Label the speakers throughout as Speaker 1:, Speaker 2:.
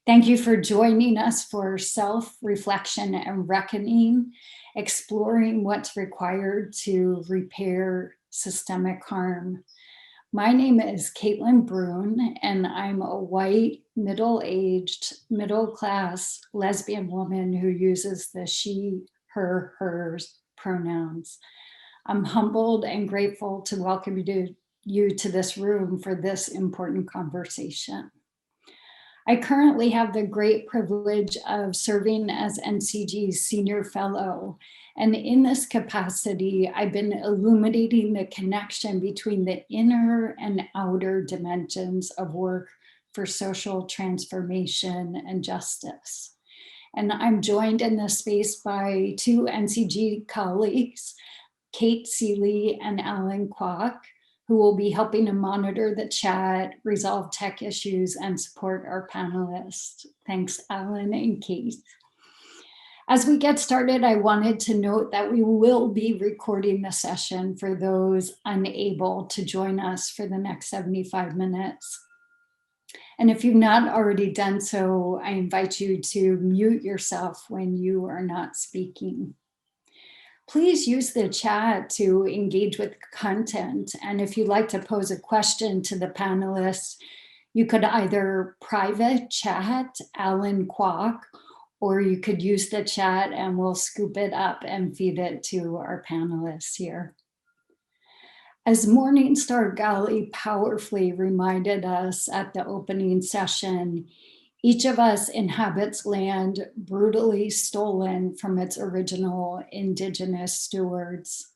Speaker 1: Thank you for joining us for self-reflection and reckoning, exploring what's required to repair systemic harm. My name is Caitlin Brune, and I'm a white, middle-aged, middle-class lesbian woman who uses the she, her, hers pronouns. I'm humbled and grateful to welcome you to this room for this important conversation. I currently have the great privilege of serving as NCG's Senior Fellow. And in this capacity, I've been illuminating the connection between the inner and outer dimensions of work for social transformation and justice. And I'm joined in this space by two NCG colleagues, Kate Seeley and Alan Kwok, who will be helping to monitor the chat, resolve tech issues, and support our panelists. Thanks, Alan and Kate. As we get started, I wanted to note that we will be recording the session for those unable to join us for the next 75 minutes. And if you've not already done so, I invite you to mute yourself when you are not speaking. Please use the chat to engage with content. And if you'd like to pose a question to the panelists, you could either private chat Alan Kwok, or you could use the chat and we'll scoop it up and feed it to our panelists here. As Morningstar Gali powerfully reminded us at the opening session, each of us inhabits land brutally stolen from its original indigenous stewards,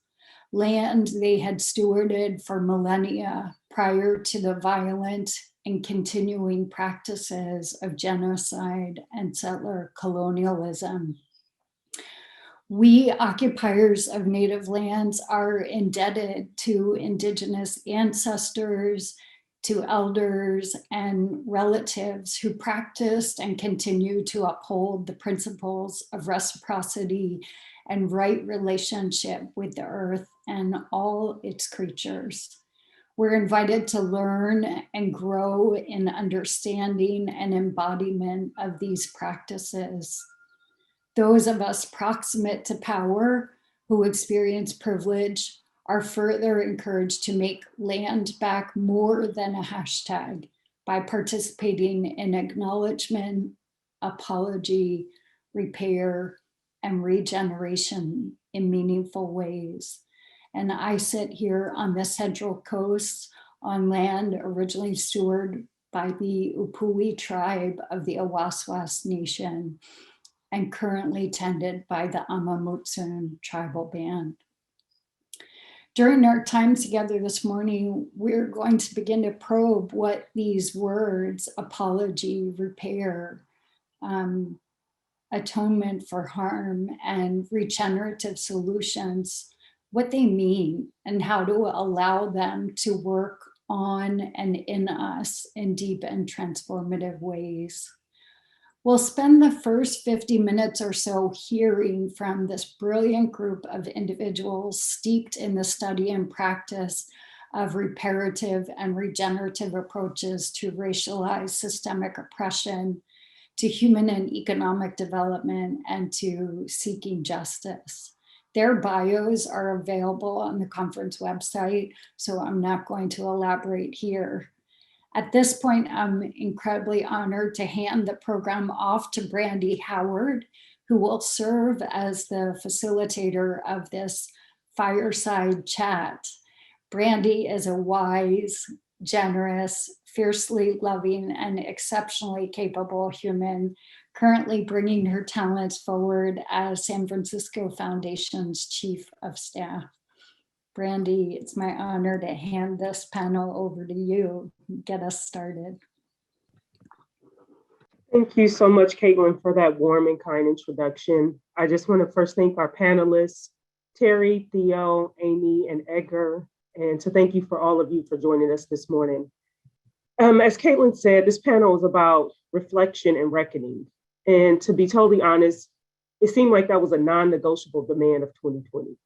Speaker 1: land they had stewarded for millennia prior to the violent and continuing practices of genocide and settler colonialism. We occupiers of native lands are indebted to indigenous ancestors, to elders and relatives who practiced and continue to uphold the principles of reciprocity and right relationship with the earth and all its creatures. We're invited to learn and grow in understanding and embodiment of these practices. Those of us proximate to power who experience privilege are further encouraged to make land back more than a hashtag by participating in acknowledgement, apology, repair, and regeneration in meaningful ways. And I sit here on the Central Coast on land originally stewarded by the Upui tribe of the Awaswas Nation and currently tended by the Amamutsun tribal band. During our time together this morning, we're going to begin to probe what these words, apology, repair, atonement for harm, and regenerative solutions, what they mean and how to allow them to work on and in us in deep and transformative ways. We'll spend the first 50 minutes or so hearing from this brilliant group of individuals steeped in the study and practice of reparative and regenerative approaches to racialized systemic oppression, to human and economic development, and to seeking justice. Their bios are available on the conference website, so I'm not going to elaborate here. At this point, I'm incredibly honored to hand the program off to Brandy Howard, who will serve as the facilitator of this fireside chat. Brandy is a wise, generous, fiercely loving, and exceptionally capable human, currently bringing her talents forward as San Francisco Foundation's Chief of Staff. Brandy, it's my honor to hand this panel over to you. Get us started.
Speaker 2: Thank you so much, Caitlin, for that warm and kind introduction. I just want to first thank our panelists, Terry, Theo, Amy, and Edgar, and to thank you for all of you for joining us this morning. As Caitlin said, this panel is about reflection and reckoning. And to be totally honest, it seemed like that was a non-negotiable demand of 2020.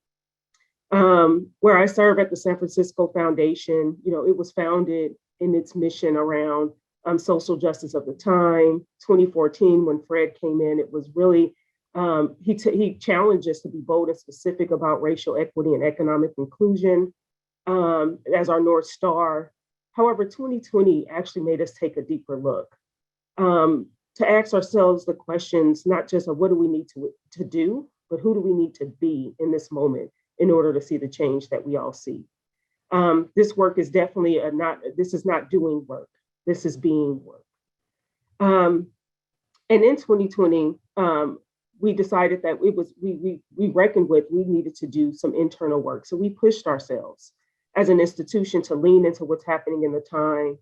Speaker 2: Where I serve at the San Francisco Foundation, it was founded in its mission around social justice of the time. 2014, when Fred came in, it was really, he challenged us to be bold and specific about racial equity and economic inclusion as our North Star. However, 2020 actually made us take a deeper look, to ask ourselves the questions, not just of what do we need to do, but who do we need to be in this moment in order to see the change that we all see. This work is definitely this is not doing work, this is being work. And in 2020, we decided that we reckoned with, we needed to do some internal work. So we pushed ourselves as an institution to lean into what's happening in the time,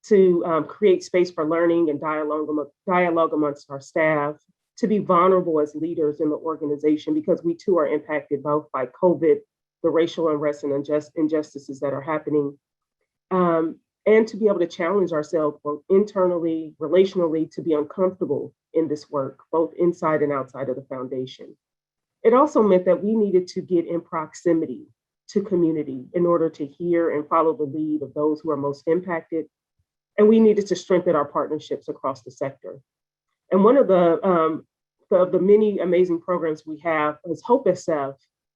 Speaker 2: to create space for learning and dialogue amongst our staff, to be vulnerable as leaders in the organization, because we too are impacted both by COVID, the racial unrest and injustices that are happening, and to be able to challenge ourselves both internally, relationally, to be uncomfortable in this work, both inside and outside of the foundation. It also meant that we needed to get in proximity to community in order to hear and follow the lead of those who are most impacted. And we needed to strengthen our partnerships across the sector. And one of the many amazing programs we have is Hope SF,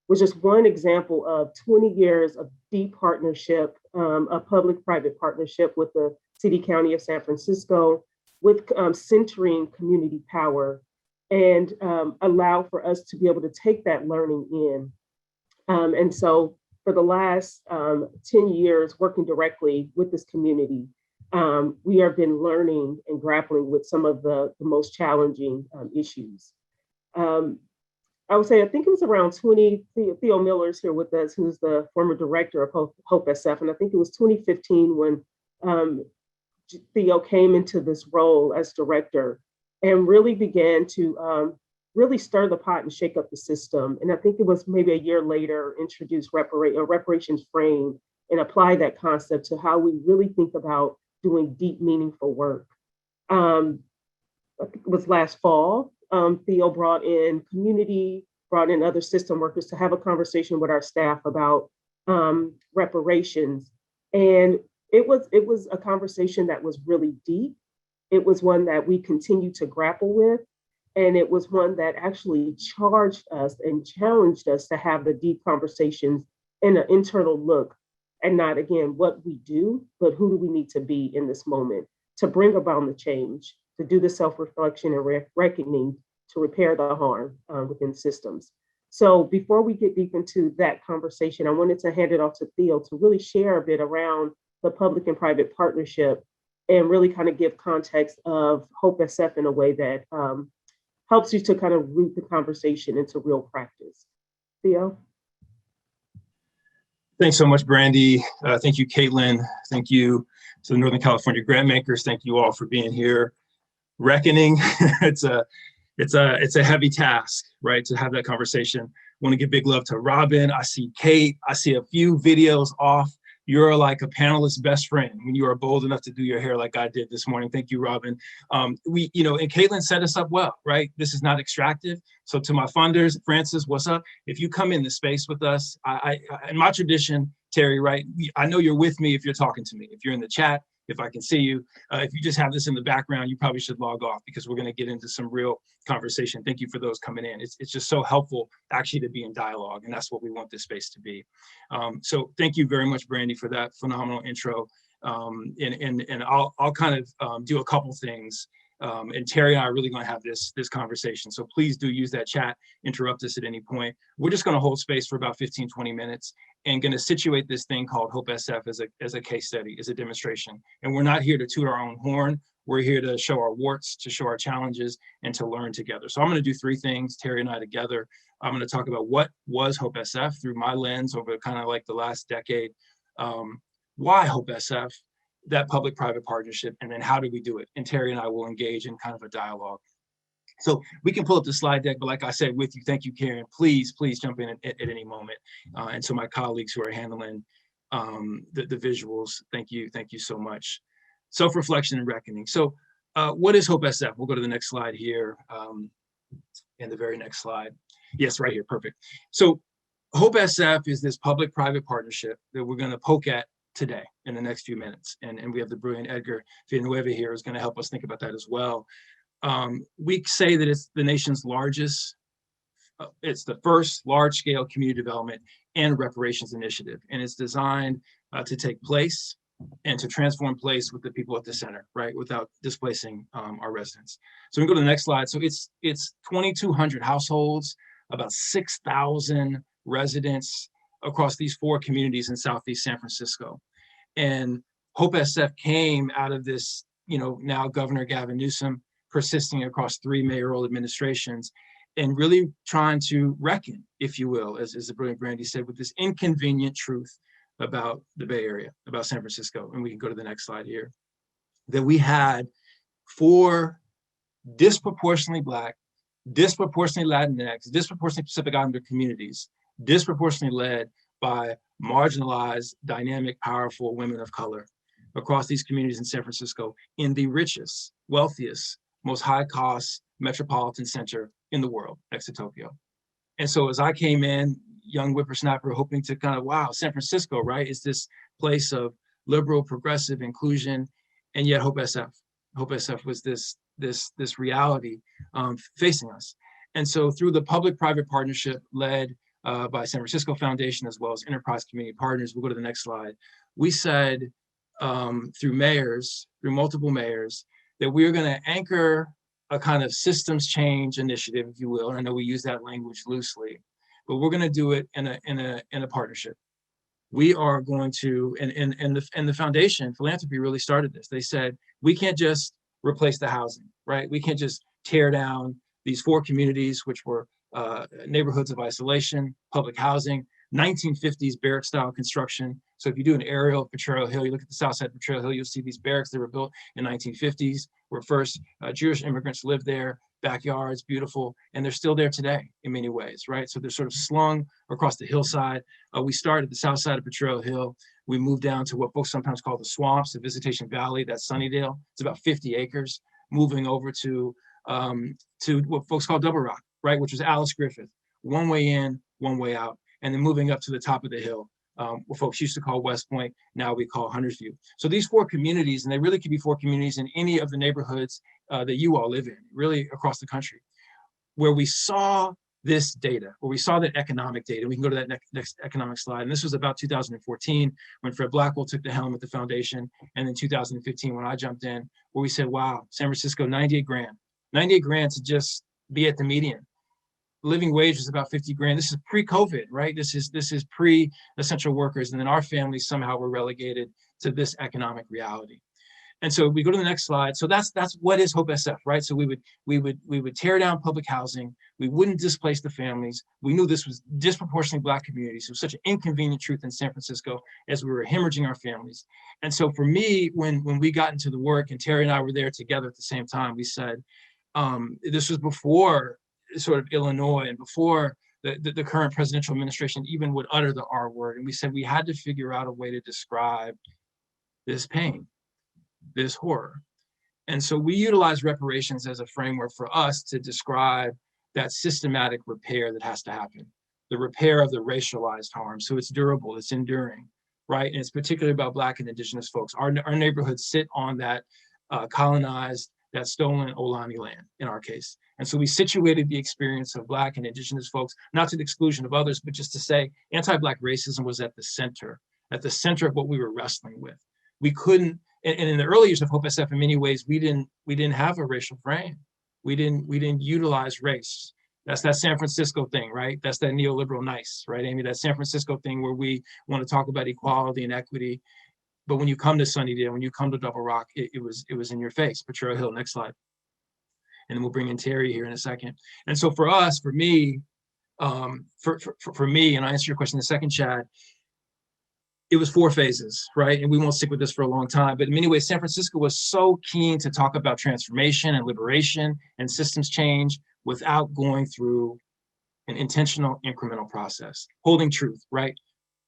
Speaker 2: was just one example of 20 years of deep partnership, a public-private partnership with the City County of San Francisco, with centering community power, and allow for us to be able to take that learning in. And so for the last 10 years, working directly with this community, we have been learning and grappling with some of the most challenging issues. I would say, I think it was around Theo Miller's here with us, who's the former director of Hope SF. And I think it was 2015 when Theo came into this role as director and really began to really stir the pot and shake up the system. And I think it was maybe a year later, introduce a reparations frame and apply that concept to how we really think about doing deep, meaningful work. I think it was last fall, Theo brought in community, brought in other system workers to have a conversation with our staff about reparations. And it was a conversation that was really deep. It was one that we continue to grapple with. And it was one that actually charged us and challenged us to have the deep conversations and an internal look, and not, again, what we do, but who do we need to be in this moment to bring about the change, to do the self-reflection and reckoning, to repair the harm within systems. So before we get deep into that conversation, I wanted to hand it off to Theo to really share a bit around the public and private partnership and really kind of give context of Hope SF in a way that helps you to kind of root the conversation into real practice. Theo?
Speaker 3: Thanks so much, Brandy. Thank you, Caitlin. Thank you to the Northern California grant makers. Thank you all for being here. Reckoning, it's a heavy task, right? To have that conversation. I want to give big love to Robin. I see Kate. I see a few videos off. You're like a panelist's best friend when you are bold enough to do your hair like I did this morning. Thank you, Robin. And Caitlin set us up well, right? This is not extractive. So to my funders, Francis, what's up? If you come in the space with us, I in my tradition, Terry, right? I know you're with me if you're talking to me. If you're in the chat, if I can see you, if you just have this in the background, you probably should log off because we're going to get into some real conversation. Thank you for those coming in. It's just so helpful actually to be in dialogue, and that's what we want this space to be. So thank you very much, Brandy, for that phenomenal intro. And I'll kind of do a couple things. And Terry and I are really going to have this conversation. So please do use that chat, interrupt us at any point. We're just going to hold space for about 15, 20 minutes and going to situate this thing called Hope SF as a case study, as a demonstration. And we're not here to toot our own horn. We're here to show our warts, to show our challenges, and to learn together. So I'm going to do three things, Terry and I together. I'm going to talk about what was Hope SF through my lens over kind of like the last decade. Why Hope SF? That public-private partnership, and then how do we do it? And Terry and I will engage in kind of a dialogue. So we can pull up the slide deck, but like I said, with you, thank you, Karen. Please jump in at any moment. And to my colleagues who are handling the visuals, thank you so much. Self-reflection and reckoning. So what is Hope SF? We'll go to the next slide here, and the very next slide. Yes, right here, perfect. So Hope SF is this public-private partnership that we're gonna poke at today in the next few minutes. And we have the brilliant Edgar Villanueva here who's going to help us think about that as well. We say that it's the nation's largest, it's the first large-scale community development and reparations initiative, and it's designed to take place and to transform place with the people at the center, right, without displacing our residents. So we go to the next slide. So it's 2,200 households, about 6,000 residents across these 4 communities in Southeast San Francisco. And Hope SF came out of this, now Governor Gavin Newsom persisting across 3 mayoral administrations and really trying to reckon, if you will, as the brilliant Brandy said, with this inconvenient truth about the Bay Area, about San Francisco. And we can go to the next slide here, that we had 4 disproportionately Black, disproportionately Latinx, disproportionately Pacific Islander communities, disproportionately led by marginalized, dynamic, powerful women of color across these communities in San Francisco, in the richest, wealthiest, most high-cost metropolitan center in the world, next to Tokyo. And so as I came in, young whippersnapper, hoping to kind of, wow, San Francisco, right, is this place of liberal, progressive inclusion, and yet Hope SF was this reality facing us. And so through the public-private partnership led by San Francisco Foundation, as well as Enterprise Community Partners, we'll go to the next slide, we said through multiple mayors, that we are going to anchor a kind of systems change initiative, if you will. And I know we use that language loosely, but we're going to do it in a partnership. We are going to, and the foundation, Philanthropy, really started this. They said, we can't just replace the housing, right? We can't just tear down these 4 communities, which were neighborhoods of isolation, public housing, 1950s barrack style construction. So if you do an aerial of Potrero Hill, you look at the south side of Potrero Hill, you'll see these barracks that were built in 1950s, where first Jewish immigrants lived there, backyards, beautiful, and they're still there today in many ways, right? So they're sort of slung across the hillside. We started at the south side of Potrero Hill. We moved down to what folks sometimes call the swamps, the Visitation Valley, that's Sunnydale. It's about 50 acres, moving over to what folks call Double Rock, right, which was Alice Griffith, one way in, one way out, and then moving up to the top of the hill, what folks used to call West Point, now we call Hunters View. So these 4 communities, and they really could be 4 communities in any of the neighborhoods that you all live in, really across the country, where we saw this data, where we saw that economic data. We can go to that next economic slide. And this was about 2014 when Fred Blackwell took the helm at the foundation, and then 2015 when I jumped in, where we said, wow, San Francisco, 98 grand to just be at the median. Living wage was about 50 grand. This is pre-COVID, right? This is pre-essential workers. And then our families somehow were relegated to this economic reality. And so we go to the next slide. So that's what is Hope SF, right? So we would tear down public housing. We wouldn't displace the families. We knew this was disproportionately Black communities. It was such an inconvenient truth in San Francisco as we were hemorrhaging our families. And so for me, when we got into the work and Terry and I were there together at the same time, we said, this was before sort of Illinois and before the current presidential administration even would utter the R word. And we said we had to figure out a way to describe this pain, this horror. And so we utilize reparations as a framework for us to describe that systematic repair that has to happen, the repair of the racialized harm. So it's durable, it's enduring, right? And it's particularly about Black and Indigenous folks. Our neighborhoods sit on that colonized, that stolen Ohlone land in our case. And so we situated the experience of Black and Indigenous folks, not to the exclusion of others, but just to say anti-Black racism was at the center of what we were wrestling with. We couldn't, and in the early years of Hope SF, in many ways, we didn't have a racial frame. We didn't utilize race. That's that San Francisco thing, right? That's that neoliberal nice, right, Amy? That San Francisco thing where we want to talk about equality and equity. But when you come to Sunnydale, when you come to Double Rock, it was in your face. Potrero Hill, next slide. And then we'll bring in Terry here in a second. And so for us, for me, for me, and I answer your question in a second, Chad, it was 4 phases, right? And we won't stick with this for a long time, but in many ways, San Francisco was so keen to talk about transformation and liberation and systems change without going through an intentional incremental process, holding truth, right?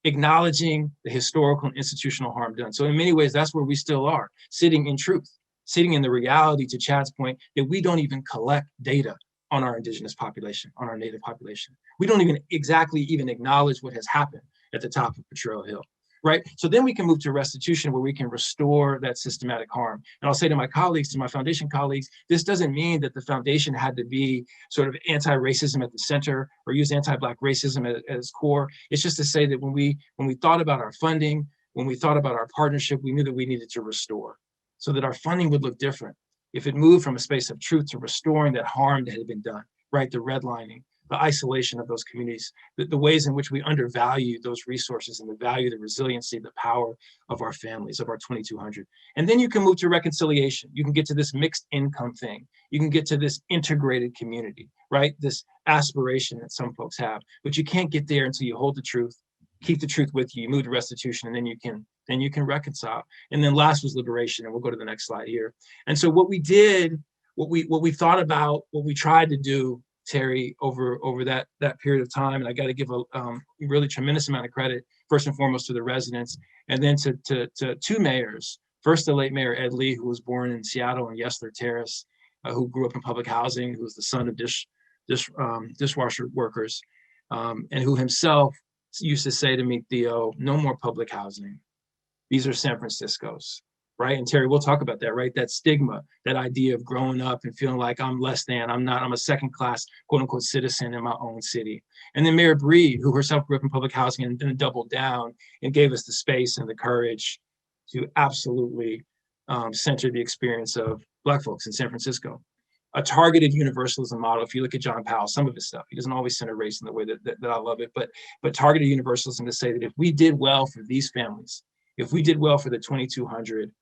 Speaker 3: Acknowledging the historical and institutional harm done. So in many ways, that's where we still are, sitting in truth, sitting in the reality, to Chad's point, that we don't even collect data on our Indigenous population, on our Native population. We don't even exactly acknowledge what has happened at the top of Potrero Hill, right? So then we can move to restitution, where we can restore that systematic harm. And I'll say to my colleagues, to my foundation colleagues, this doesn't mean that the foundation had to be sort of anti-racism at the center or use anti-Black racism as core. It's just to say that when we thought about our funding, when we thought about our partnership, we knew that we needed to restore so that our funding would look different. If it moved from a space of truth to restoring that harm that had been done, right? The redlining, the isolation of those communities, the ways in which we undervalue those resources and the value, the resiliency, the power of our families, of our 2,200. And then you can move to reconciliation. You can get to this mixed income thing. You can get to this integrated community, right? This aspiration that some folks have, but you can't get there until you hold the truth, keep the truth with you, move to restitution, and then you can reconcile. And then last was liberation, and we'll go to the next slide here. And so what we did, what we thought about, what we tried to do, Terry, over that period of time, and I got to give a really tremendous amount of credit, first and foremost, to the residents, and then to two mayors. First, the late Mayor Ed Lee, who was born in Seattle on Yesler Terrace, who grew up in public housing, who was the son of dishwasher workers, and who himself used to say to me, Theo, no more public housing. These are San Francisco's, right? And Terry, we'll talk about that, right? That stigma, that idea of growing up and feeling like I'm less than, I'm a second class, quote unquote, citizen in my own city. And then Mayor Breed, who herself grew up in public housing and then doubled down and gave us the space and the courage to absolutely center the experience of Black folks in San Francisco. A targeted universalism model. If you look at John Powell, some of his stuff, he doesn't always center race in the way that I love it, but targeted universalism to say that if we did well for these families, if we did well for the 2,200,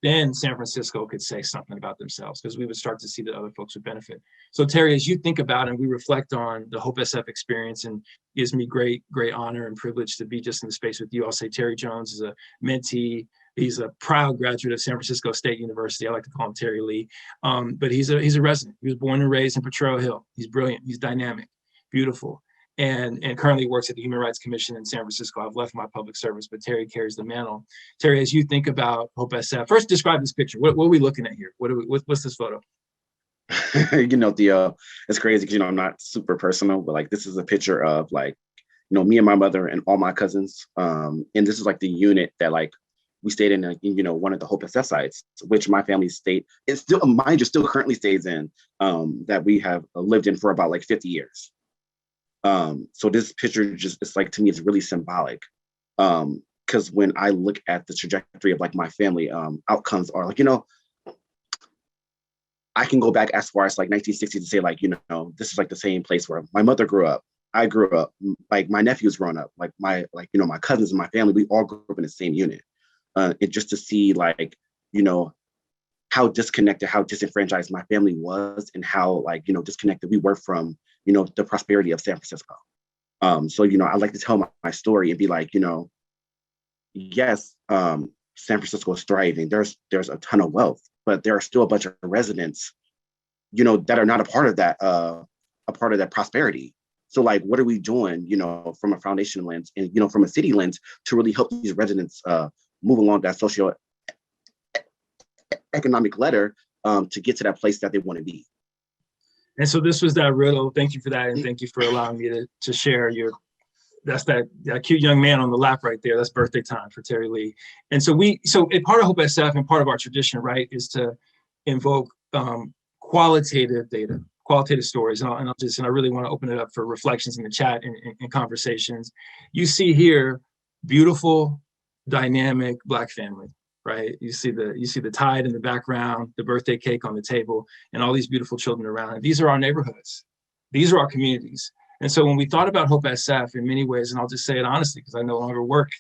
Speaker 3: then San Francisco could say something about themselves, because we would start to see that other folks would benefit. So Terry, as you think about and we reflect on the Hope SF experience, and it gives me great honor and privilege to be just in the space with you. I'll say Terry Jones is a mentee. He's a proud graduate of San Francisco State University. I like to call him Terry Lee, but he's a resident. He was born and raised in Potrero Hill. He's brilliant. He's dynamic, beautiful, and currently works at the Human Rights Commission in San Francisco. I've left my public service, but Terry carries the mantle. Terry, as you think about Hope SF, first describe this picture. What are we looking at here? What's this photo?
Speaker 4: Theo, it's crazy because, I'm not super personal, but like this is a picture of like, me and my mother and all my cousins. And this is like the unit that like we stayed in, one of the Hope SF sites, which my family stayed, it's still, mind you, still currently stays in, that we have lived in for about like 50 years. So this picture it's like, to me, it's really symbolic. Because when I look at the trajectory of like my family, outcomes are like, I can go back as far as like 1960 to say like, this is like the same place where my mother grew up. I grew up, like my nephew's grown up, like my cousins and my family, we all grew up in the same unit. And just to see like, how disconnected, how disenfranchised my family was, and how like, disconnected we were from, the prosperity of San Francisco. So, I like to tell my story and be like, yes, San Francisco is thriving. There's a ton of wealth, but there are still a bunch of residents, that are not a part of that prosperity. So like, what are we doing, from a foundation lens and, from a city lens to really help these residents move along that socio-economic ladder to get to that place that they want to be.
Speaker 3: And so this was that riddle. Thank you for that. And thank you for allowing me to share that's that cute young man on the lap right there. That's birthday time for Terry Lee. And so a part of Hope SF and part of our tradition, right, is to invoke qualitative data, qualitative stories. And I really want to open it up for reflections in the chat and conversations. You see here, beautiful, dynamic Black family, right? You see the tide in the background, the birthday cake on the table, and all these beautiful children around. And these are our neighborhoods. These are our communities. And so when we thought about Hope SF in many ways, and I'll just say it honestly, because I no longer work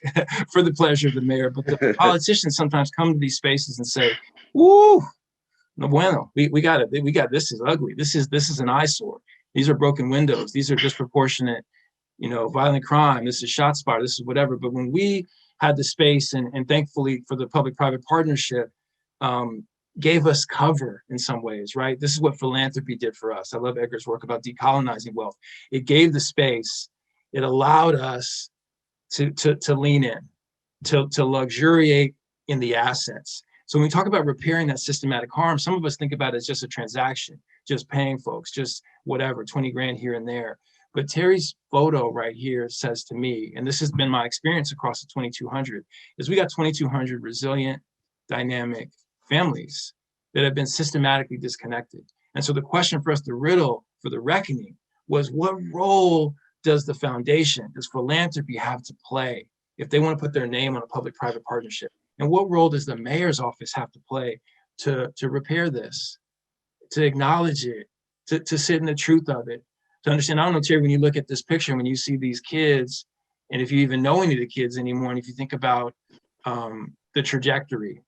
Speaker 3: for the pleasure of the mayor, but the politicians sometimes come to these spaces and say, "Ooh, no bueno, we got it. This is ugly. This is an eyesore. These are broken windows. These are disproportionate, violent crime. This is ShotSpotter. This is whatever." But when we had the space and thankfully for the public-private partnership, gave us cover in some ways, right? This is what philanthropy did for us. I love Edgar's work about decolonizing wealth. It gave the space. It allowed us to lean in, to luxuriate in the assets. So when we talk about repairing that systematic harm, some of us think about it as just a transaction, just paying folks, just whatever, 20 grand here and there. But Terry's photo right here says to me, and this has been my experience across the 2,200, is we got 2,200 resilient, dynamic families that have been systematically disconnected. And so the question for us to riddle for the reckoning was, what role does the foundation, does philanthropy have to play if they want to put their name on a public-private partnership? And what role does the mayor's office have to play to repair this, to acknowledge it, to sit in the truth of it, to understand? I don't know, Terry, when you look at this picture, when you see these kids, and if you even know any of the kids anymore, and if you think about the trajectory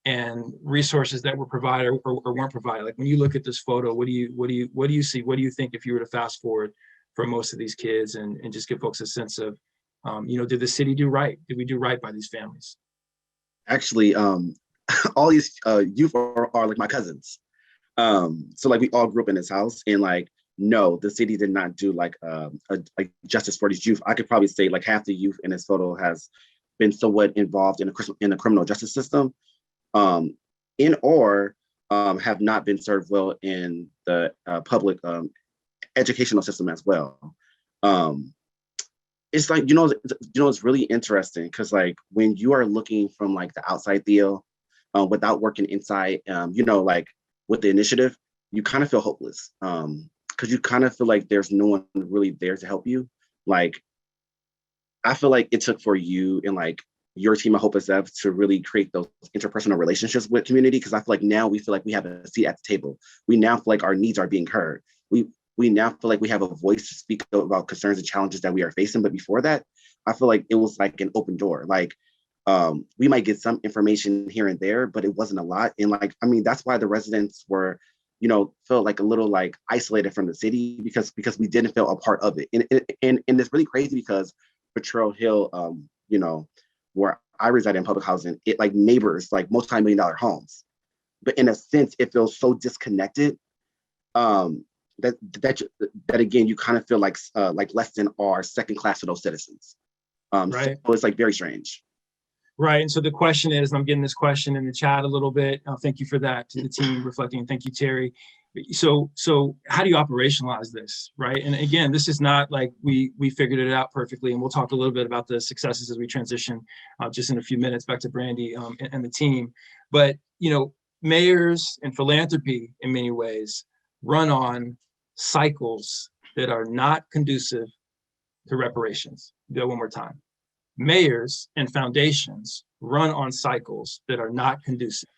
Speaker 3: and resources that were provided or weren't provided, like when you look at this photo, what do you see? What do you think if you were to fast forward for most of these kids and just give folks a sense of, did the city do right? Did we do right by these families?
Speaker 4: Actually, all these youth are like my cousins. So like we all grew up in this house, and like, no, the city did not do like a justice for these youth. I could probably say like half the youth in this photo has been somewhat involved in the criminal justice system, or have not been served well in the public educational system as well. It's like, it's really interesting because like when you are looking from like the outside, Theo, without working inside, like with the initiative, you kind of feel hopeless because you kind of feel like there's no one really there to help you. Like, I feel like it took for you and like your team at Hope SF to really create those interpersonal relationships with community, because I feel like now we feel like we have a seat at the table. We now feel like our needs are being heard. We now feel like we have a voice to speak about concerns and challenges that we are facing. But before that, I feel like it was like an open door. Like we might get some information here and there, but it wasn't a lot. And like, I mean, that's why the residents were, felt like a little like isolated from the city because we didn't feel a part of it. And it's really crazy because Potrero Hill, where I reside in public housing, it like neighbors, like multi-million-dollar homes. But in a sense, it feels so disconnected. That again, you kind of feel like less than our second class of those citizens.
Speaker 3: Right.
Speaker 4: So it's like very strange.
Speaker 3: Right. And so the question is, I'm getting this question in the chat a little bit. Thank you for that to the team reflecting. Thank you, Terry. So how do you operationalize this? Right. And again, this is not like we figured it out perfectly. And we'll talk a little bit about the successes as we transition just in a few minutes back to Brandy and the team. But, mayors and philanthropy in many ways run on cycles that are not conducive to reparations. Do it one more time. Mayors and foundations run on cycles that are not conducive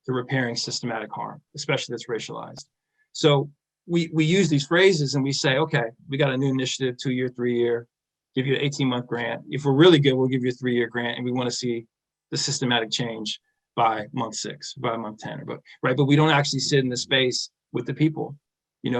Speaker 3: to repairing systematic harm, especially that's racialized. So we use these phrases and we say, okay, we got a new initiative, 2-year, 3-year, give you an 18-month grant. If we're really good, we'll give you a 3-year grant, and we want to see the systematic change by month 6, by month 10, right? But we don't actually sit in the space with the people. We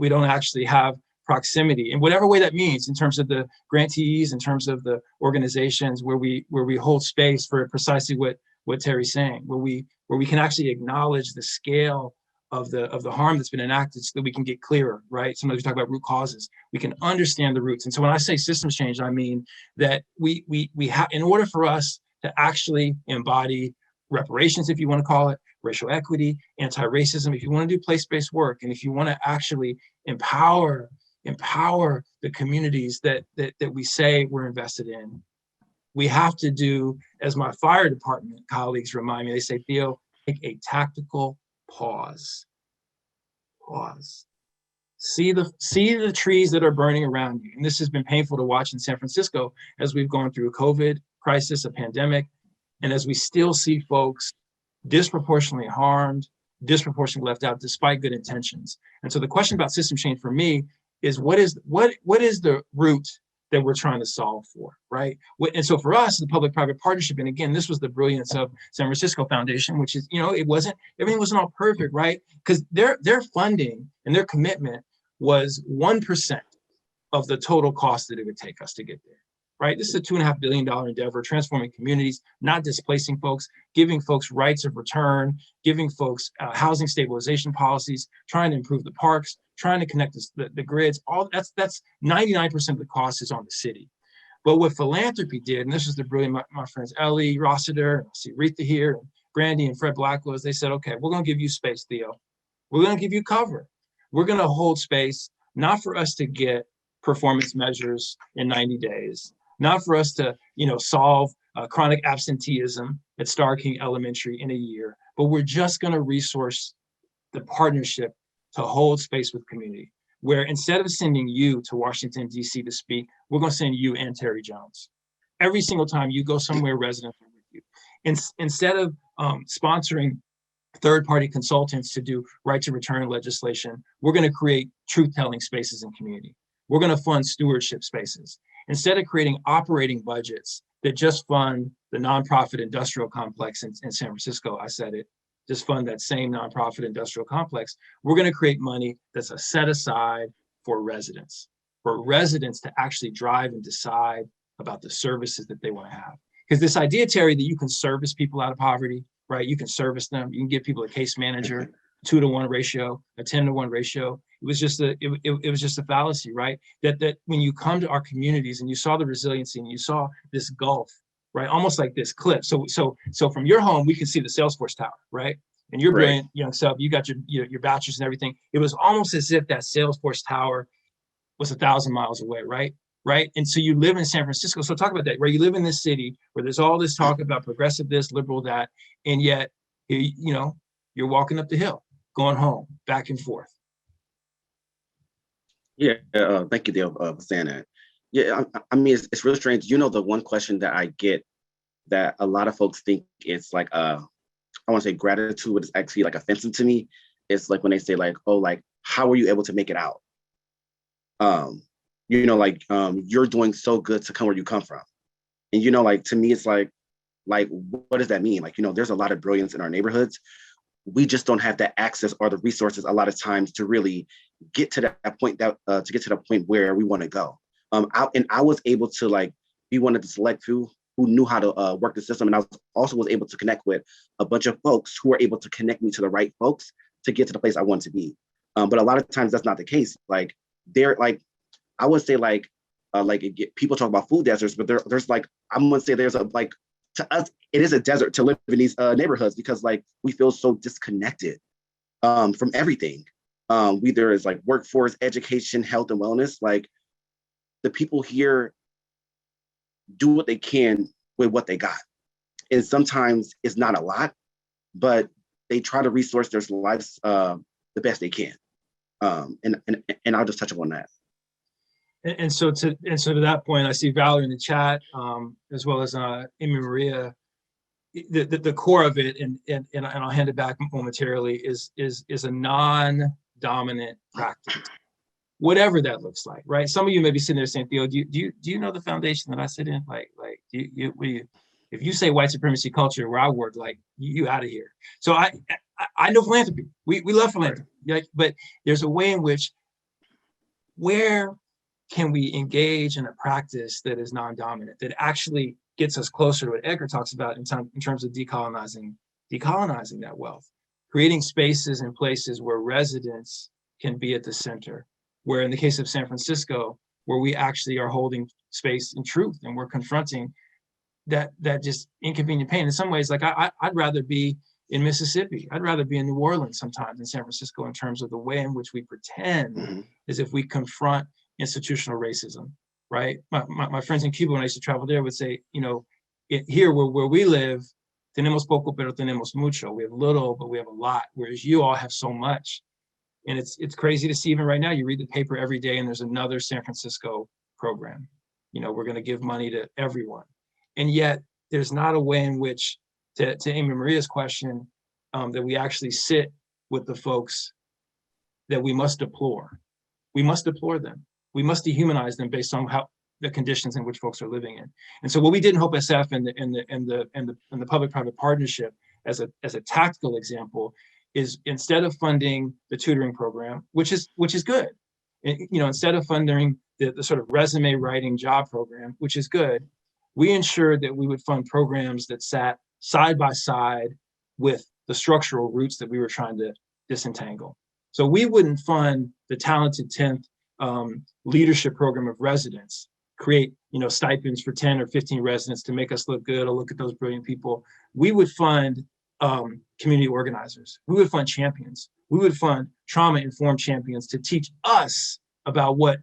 Speaker 3: don't actually have proximity in whatever way that means, in terms of the grantees, in terms of the organizations where we hold space for precisely what Terry's saying, where we can actually acknowledge the scale of the harm that's been enacted, so that we can get clearer, right? Sometimes we talk about root causes. We can understand the roots. And so when I say systems change, I mean that we have, in order for us to actually embody reparations, if you want to call it, racial equity, anti-racism, if you want to do place-based work, and if you want to actually empower the communities that we say we're invested in, we have to do, as my fire department colleagues remind me, they say, Theo, take a tactical pause. See the trees that are burning around you. And this has been painful to watch in San Francisco as we've gone through a COVID crisis, a pandemic, and as we still see folks disproportionately harmed, disproportionately left out despite good intentions. And so the question about system change for me is, what is the root that we're trying to solve for, right? And so for us, the public-private partnership, and again, this was the brilliance of San Francisco Foundation, which is, everything wasn't all perfect, right? Because their funding and their commitment was 1% of the total cost that it would take us to get there, right? This is a $2.5 billion endeavor, transforming communities, not displacing folks, giving folks rights of return, giving folks housing stabilization policies, trying to improve the parks, trying to connect the grids. All that's 99% of the cost is on the city. But what philanthropy did, and this is the brilliant, my friends Ellie Rossiter, I see Rita here, and Brandy and Fred Blackwell, is they said, okay, we're going to give you space, Theo. We're going to give you cover. We're going to hold space not for us to get performance measures in 90 days, not for us to, solve chronic absenteeism at Star King Elementary in a year, but we're just going to resource the partnership to hold space with community, where instead of sending you to Washington, D.C. to speak, we're going to send you and Terry Jones. Every single time you go somewhere, residents are with you. Instead of sponsoring third-party consultants to do right to return legislation, we're going to create truth-telling spaces in community. We're going to fund stewardship spaces. Instead of creating operating budgets that just fund the nonprofit industrial complex in San Francisco, I said it, just fund that same nonprofit industrial complex, we're going to create money that's a set aside for residents to actually drive and decide about the services that they want to have. Because this idea, Terry, that you can service people out of poverty, right? You can service them. You can give people a case manager, 2-to-1 ratio, a 10-to-1 ratio. It was just a fallacy, right? That when you come to our communities and you saw the resiliency and you saw this gulf, right? Almost like this cliff. So from your home, we can see the Salesforce Tower, right? And you're brilliant, young self. You got your bachelor's and everything. It was almost as if that Salesforce Tower was 1,000 miles away, right? Right. And so you live in San Francisco. So talk about that, where you live in this city where there's all this talk about progressive this, liberal that, and yet, you're walking up the hill, going home, back and forth.
Speaker 4: Yeah, thank you, Dale, for saying that. Yeah, I mean, it's real strange. The one question that I get that a lot of folks think it's like, I want to say gratitude, but it's actually like offensive to me. It's like when they say like, oh, like, how were you able to make it out? You're doing so good to come where you come from. And, like, to me, it's like, what does that mean? Like, there's a lot of brilliance in our neighborhoods. We just don't have the access or the resources a lot of times to really get to that point where we want to go. I was able to like be one of the select few who knew how to work the system. And I also was able to connect with a bunch of folks who were able to connect me to the right folks to get to the place I want to be. But a lot of times that's not the case. Like they're like, I would say people talk about food deserts, but there's like, I'm gonna say there's a, like, to us, it is a desert to live in these neighborhoods because like we feel so disconnected from everything. There is like workforce, education, health, and wellness. Like the people here do what they can with what they got. And sometimes it's not a lot, but they try to resource their lives the best they can. And I'll just touch upon that.
Speaker 3: And so to that point, I see Valerie in the chat, as well as Amy Maria. The core of it, and I'll hand it back momentarily, is a non-dominant practice, whatever that looks like, right? Some of you may be sitting there saying, Theo, do you know the foundation that I sit in? Like if you say white supremacy culture where I work, like you out of here. So I know philanthropy. We love philanthropy, right? But there's a way in which where can we engage in a practice that is non-dominant, that actually gets us closer to what Edgar talks about in terms of decolonizing that wealth, creating spaces and places where residents can be at the center, where in the case of San Francisco, where we actually are holding space in truth and we're confronting that just inconvenient pain. In some ways, like I'd rather be in Mississippi. I'd rather be in New Orleans sometimes than San Francisco in terms of the way in which we pretend as if we confront institutional racism, right? My friends in Cuba, when I used to travel there, would say, here where we live, tenemos poco, pero tenemos mucho. We have little, but we have a lot, whereas you all have so much. And it's crazy to see even right now, you read the paper every day and there's another San Francisco program. We're going to give money to everyone. And yet there's not a way in which, to Amy Maria's question, that we actually sit with the folks that we must deplore. We must deplore them. We must dehumanize them based on how the conditions in which folks are living in. And so what we did in Hope SF and the public-private partnership as a tactical example is, instead of funding the tutoring program, which is good, instead of funding the sort of resume writing job program, which is good, we ensured that we would fund programs that sat side by side with the structural roots that we were trying to disentangle. So we wouldn't fund the Talented 10th leadership program of residents, create stipends for 10 or 15 residents to make us look good or look at those brilliant people. We would fund community organizers. We would fund champions. We would fund trauma-informed champions to teach us about what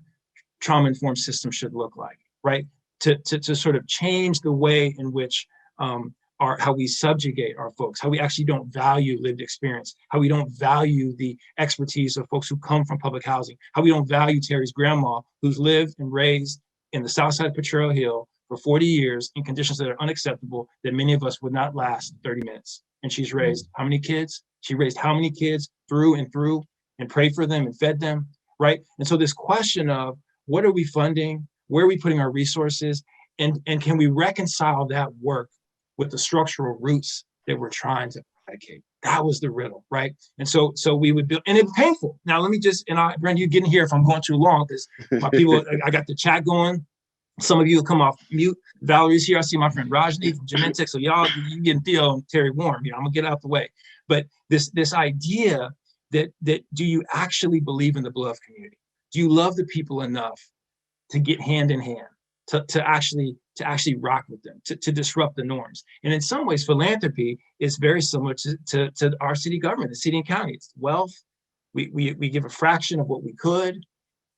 Speaker 3: trauma-informed systems should look like, right? To sort of change the way in which how we subjugate our folks, how we actually don't value lived experience, how we don't value the expertise of folks who come from public housing, how we don't value Terry's grandma, who's lived and raised in the south side of Potrero Hill for 40 years in conditions that are unacceptable, that many of us would not last 30 minutes. And she's raised how many kids? She raised how many kids through and through, and prayed for them and fed them, right? And so this question of what are we funding? Where are we putting our resources? And can we reconcile that work with the structural roots that we're trying to eradicate? That was the riddle, right? And so we would build, and it's painful. Now let me just, Brandy, you get in here if I'm going too long, because my people, I got the chat going. Some of you will come off mute. Valerie's here. I see my friend Rajni from Genentech. So y'all, you getting Theo and Terry warm. I'm gonna get out the way. But this idea that do you actually believe in the beloved community? Do you love the people enough to get hand in hand, to actually rock with them, to disrupt the norms? And in some ways, philanthropy is very similar to our city government, the city and county. It's wealth. We give a fraction of what we could.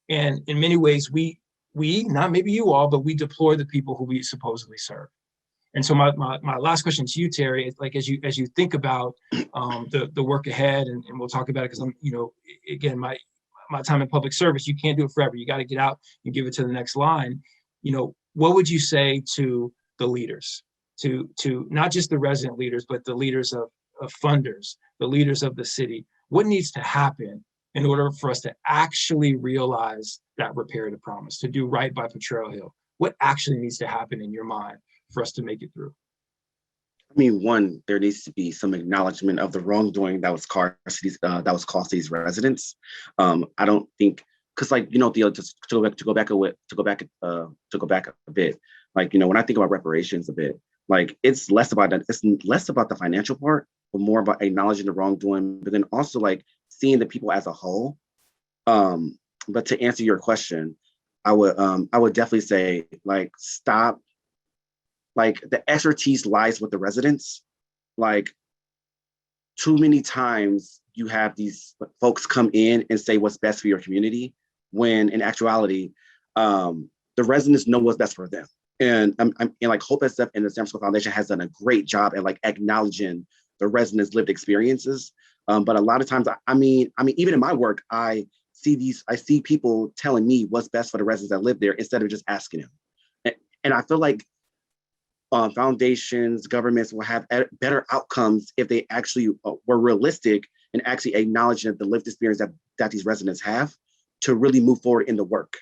Speaker 3: And in many ways, we, not maybe you all, but we deploy the people who we supposedly serve. And so my last question to you, Terry, is like, as you think about the work ahead, and we'll talk about it, because I'm, again, my time in public service, you can't do it forever. You got to get out and give it to the next line. What would you say to the leaders, to not just the resident leaders, but the leaders of funders, the leaders of the city? What needs to happen in order for us to actually realize that reparative promise, to do right by Potrero Hill? What actually needs to happen in your mind for us to make it through?
Speaker 4: I mean, one, there needs to be some acknowledgement of the wrongdoing that was caused these residents. I don't think, because Theo, just to go back a bit, when I think about reparations a bit, it's less about the financial part, but more about acknowledging the wrongdoing, but then also seeing the people as a whole. But to answer your question, I would definitely say stop. The expertise lies with the residents. Too many times you have these folks come in and say what's best for your community, when in actuality, the residents know what's best for them. And Hope SF and the San Francisco Foundation has done a great job at acknowledging the residents' lived experiences. But a lot of times, even in my work, I see people telling me what's best for the residents that live there instead of just asking them. And I feel like foundations, governments will have better outcomes if they actually were realistic and actually acknowledging the lived experience that these residents have to really move forward in the work.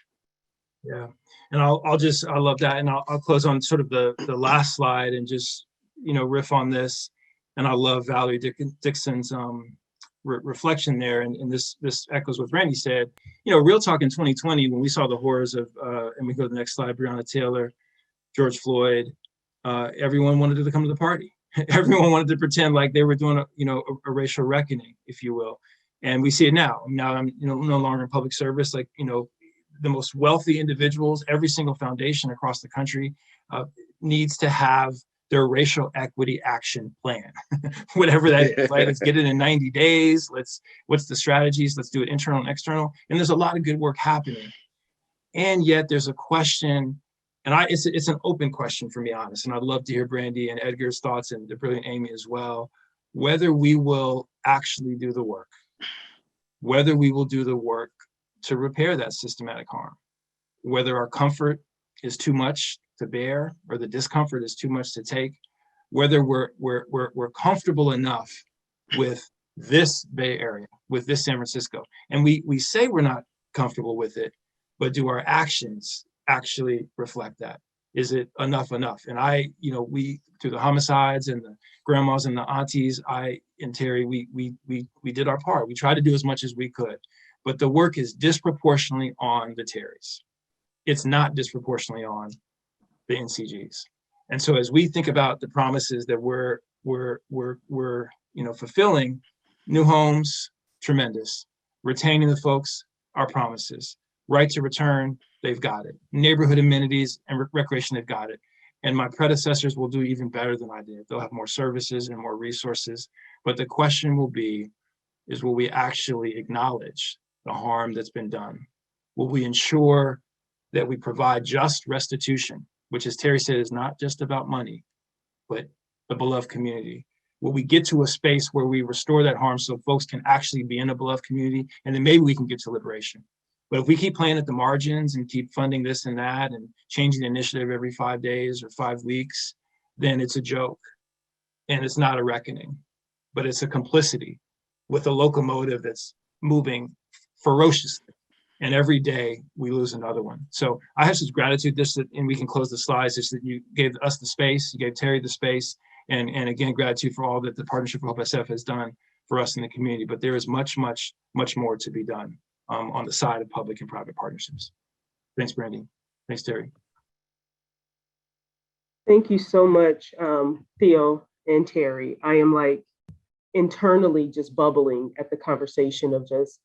Speaker 3: Yeah, and I love that, and I'll close on sort of the last slide and just riff on this. And I love Valerie Dixon's reflection there, and this echoes what Brandy said. Real talk in 2020, when we saw the horrors of, and we go to the next slide, Breonna Taylor, George Floyd. Everyone wanted to come to the party. Everyone wanted to pretend like they were doing a racial reckoning, if you will. And we see it now. Now I'm no longer in public service. The most wealthy individuals, every single foundation across the country needs to have their racial equity action plan, whatever that is. Right? Let's get it in 90 days. What's the strategies? Let's do it internal and external. And there's a lot of good work happening. And yet there's a question. And it's an open question, for me, honest. And I'd love to hear Brandy and Edgar's thoughts, and the brilliant Amy as well, whether we will actually do the work, whether we will do the work to repair that systematic harm, whether our comfort is too much to bear or the discomfort is too much to take, whether we're comfortable enough with this Bay Area, with this San Francisco. And we say we're not comfortable with it, but do our actions actually reflect that? Is it enough? And we, through the homicides and the grandmas and the aunties, I and Terry, we did our part. We tried to do as much as we could, but the work is disproportionately on the Terrys. It's not disproportionately on the NCGs. And so as we think about the promises that we're fulfilling, new homes, tremendous. Retaining the folks, our promises. Right to return, they've got it. Neighborhood amenities and recreation, they've got it. And my predecessors will do even better than I did. They'll have more services and more resources. But the question will be, will we actually acknowledge the harm that's been done? Will we ensure that we provide just restitution, which, as Terry said, is not just about money, but the beloved community? Will we get to a space where we restore that harm so folks can actually be in a beloved community, and then maybe we can get to liberation? But if we keep playing at the margins and keep funding this and that and changing the initiative every 5 days or 5 weeks, then it's a joke. And it's not a reckoning, but it's a complicity with a locomotive that's moving ferociously. And every day we lose another one. So I have such gratitude, and we can close the slides, just that you gave us the space, you gave Terry the space, and again, gratitude for all that the Partnership for Hope SF has done for us in the community. But there is much, much, much more to be done on the side of public and private partnerships. Thanks, Brandy. Thanks, Terry.
Speaker 2: Thank you so much, Theo and Terry. I am like internally just bubbling at the conversation of just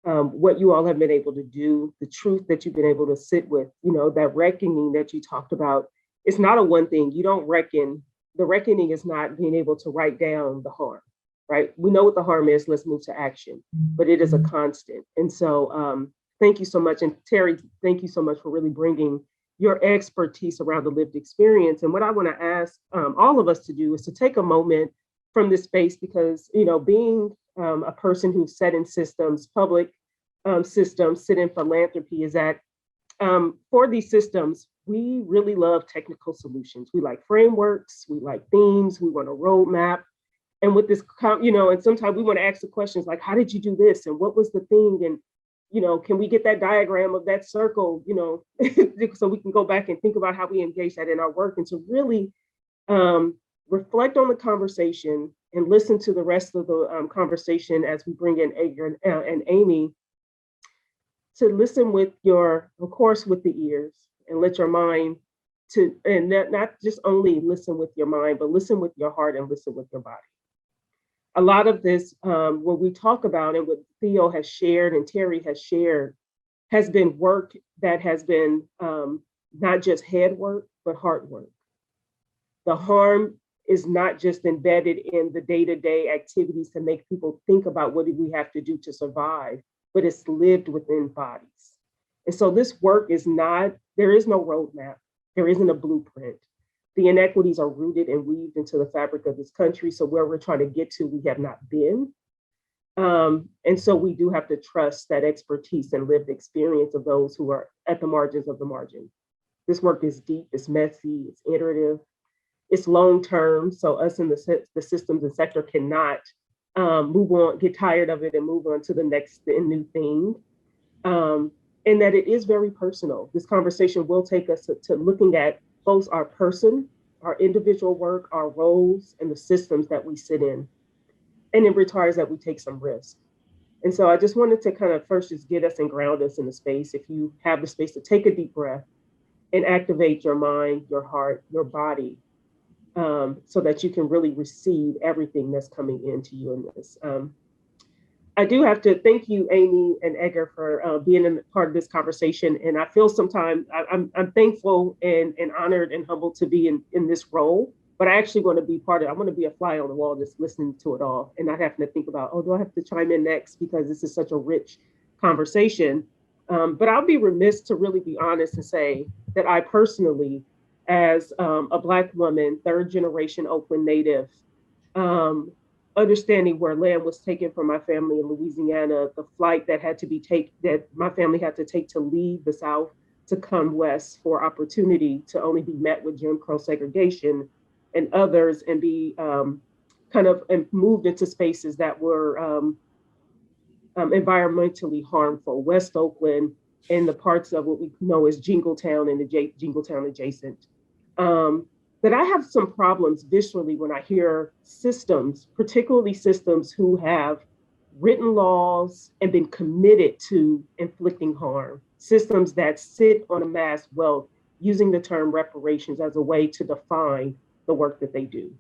Speaker 2: what you all have been able to do, the truth that you've been able to sit with, you know, that reckoning that you talked about. It's not a one thing. You don't reckon. The reckoning is not being able to write down the harm, right? We know what the harm is. Let's move to action, but it is a constant. And so thank you so much. And Terry, thank you so much for really bringing your expertise around the lived experience. And what I want to ask all of us to do is to take a moment from this space, because, you know, being a person who's set in systems, public systems, sit in philanthropy, is that for these systems, we really love technical solutions. We like frameworks, we like themes, we want a roadmap. And with this, you know, and sometimes we want to ask the questions like, how did you do this? And what was the thing? And, you know, can we get that diagram of that circle, you know, so we can go back and think about how we engage that in our work, and to really reflect on the conversation and listen to the rest of the conversation as we bring in Edgar and Amy, to listen with your, of course, with the ears, and let your mind to, and not just only listen with your mind, but listen with your heart and listen with your body. A lot of this, what we talk about and what Theo has shared and Terry has shared, has been work that has been not just head work, but heart work. The harm is not just embedded in the day-to-day activities to make people think about what do we have to do to survive, but it's lived within bodies. And so this work is not, there is no roadmap, there isn't a blueprint. The inequities are rooted and weaved into the fabric of this country. So where we're trying to get to, we have not been. And so we do have to trust that expertise and lived experience of those who are at the margins of the margin. This work is deep, it's messy, it's iterative, it's long-term. So us in the systems and sector cannot move on, get tired of it and move on to the next and new thing. And that it is very personal. This conversation will take us to looking at both our person, our individual work, our roles, and the systems that we sit in. And it requires that we take some risk. And so I just wanted to kind of first just get us and ground us in the space. If you have the space to take a deep breath and activate your mind, your heart, your body, so that you can really receive everything that's coming into you in this. I do have to thank you, Amy and Edgar, for being a part of this conversation. And I feel sometimes I'm thankful and honored and humbled to be in this role, but I actually want to be part of it. I want to be a fly on the wall, just listening to it all and not having to think about, oh, do I have to chime in next? Because this is such a rich conversation. But I'll be remiss to really be honest and say that I personally, as a Black woman, third generation Oakland native, understanding where land was taken from my family in Louisiana, the flight that had to be that my family had to take to leave the South to come West for opportunity to only be met with Jim Crow segregation and others, and be kind of moved into spaces that were environmentally harmful. West Oakland and the parts of what we know as Jingletown and the Jingletown adjacent. That I have some problems viscerally when I hear systems, particularly systems who have written laws and been committed to inflicting harm, systems that sit on amassed wealth, using the term reparations as a way to define the work that they do.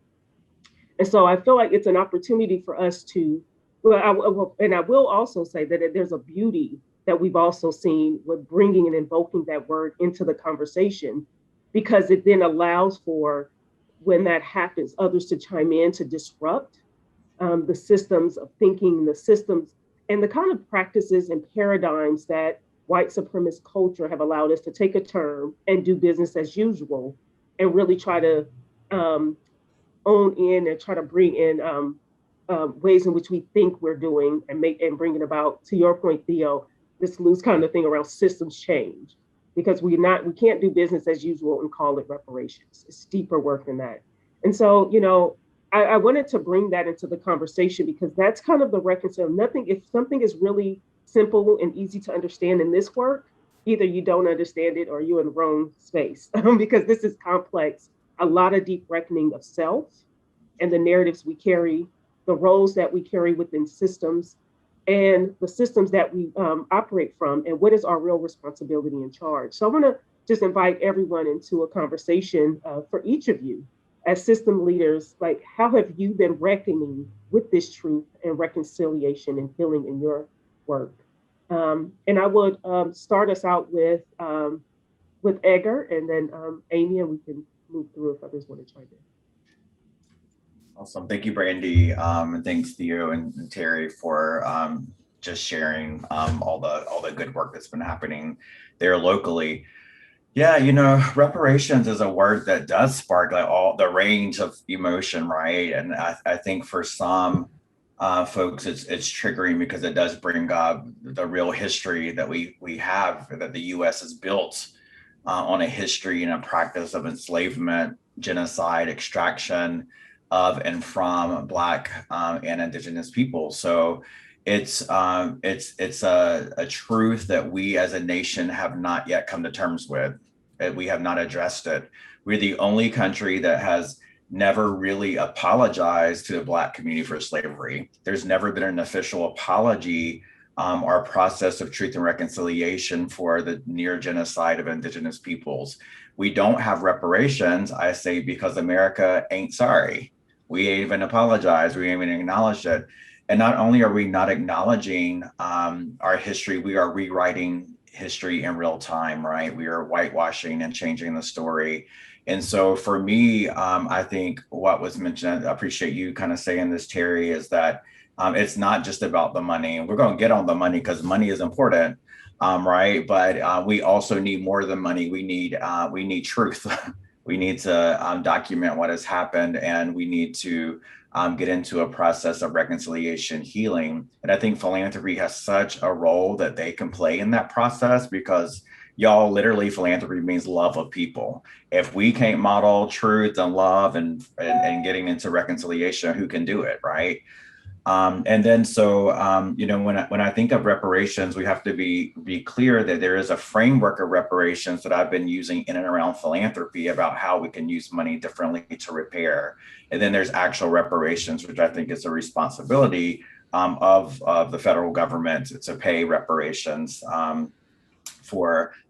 Speaker 2: And so I feel like it's an opportunity for us to, and I will also say that there's a beauty that we've also seen with bringing and invoking that word into the conversation, because it then allows for, when that happens, others to chime in to disrupt the systems of thinking, the systems and the kind of practices and paradigms that white supremacist culture have allowed us to take a term and do business as usual and really try to own in and try to bring in ways in which we think we're doing and bring it about, to your point, Theo, this loose kind of thing around systems change, because we can't do business as usual and call it reparations. It's deeper work than that. And so, I wanted to bring that into the conversation because that's kind of the reconciliation. If something is really simple and easy to understand in this work, either you don't understand it or you're in the wrong space because this is complex, a lot of deep reckoning of self and the narratives we carry, the roles that we carry within systems, and the systems that we operate from, and what is our real responsibility and charge. So I want to just invite everyone into a conversation for each of you as system leaders, like how have you been reckoning with this truth and reconciliation and healing in your work? And I would start us out with Edgar, and then Amy, and we can move through if others want to chime in.
Speaker 5: Awesome. Thank you, Brandy. And thanks to you and Terry for just sharing all the good work that's been happening there locally. Yeah, reparations is a word that does spark like all the range of emotion, right? And I think for some folks, it's triggering because it does bring up the real history that we have, that the U.S. has built on a history and a practice of enslavement, genocide, extraction of and from Black and Indigenous people. So it's a truth that we as a nation have not yet come to terms with. We have not addressed it. We're the only country that has never really apologized to the Black community for slavery. There's never been an official apology or process of truth and reconciliation for the near genocide of Indigenous peoples. We don't have reparations, I say, because America ain't sorry. We ain't even apologized. We ain't even acknowledged it. And not only are we not acknowledging our history, we are rewriting history in real time, right? We are whitewashing and changing the story. And so for me, I think what was mentioned, I appreciate you kind of saying this, Terry, is that it's not just about the money. We're going to get on the money because money is important, right? But we also need more than money. We need truth. We need to document what has happened, and we need to get into a process of reconciliation, healing. And I think philanthropy has such a role that they can play in that process, because y'all, literally, philanthropy means love of people. If we can't model truth and love and getting into reconciliation, who can do it, right? And then so, when I think of reparations, we have to be clear that there is a framework of reparations that I've been using in and around philanthropy about how we can use money differently to repair. And then there's actual reparations, which I think is a responsibility of the federal government to pay reparations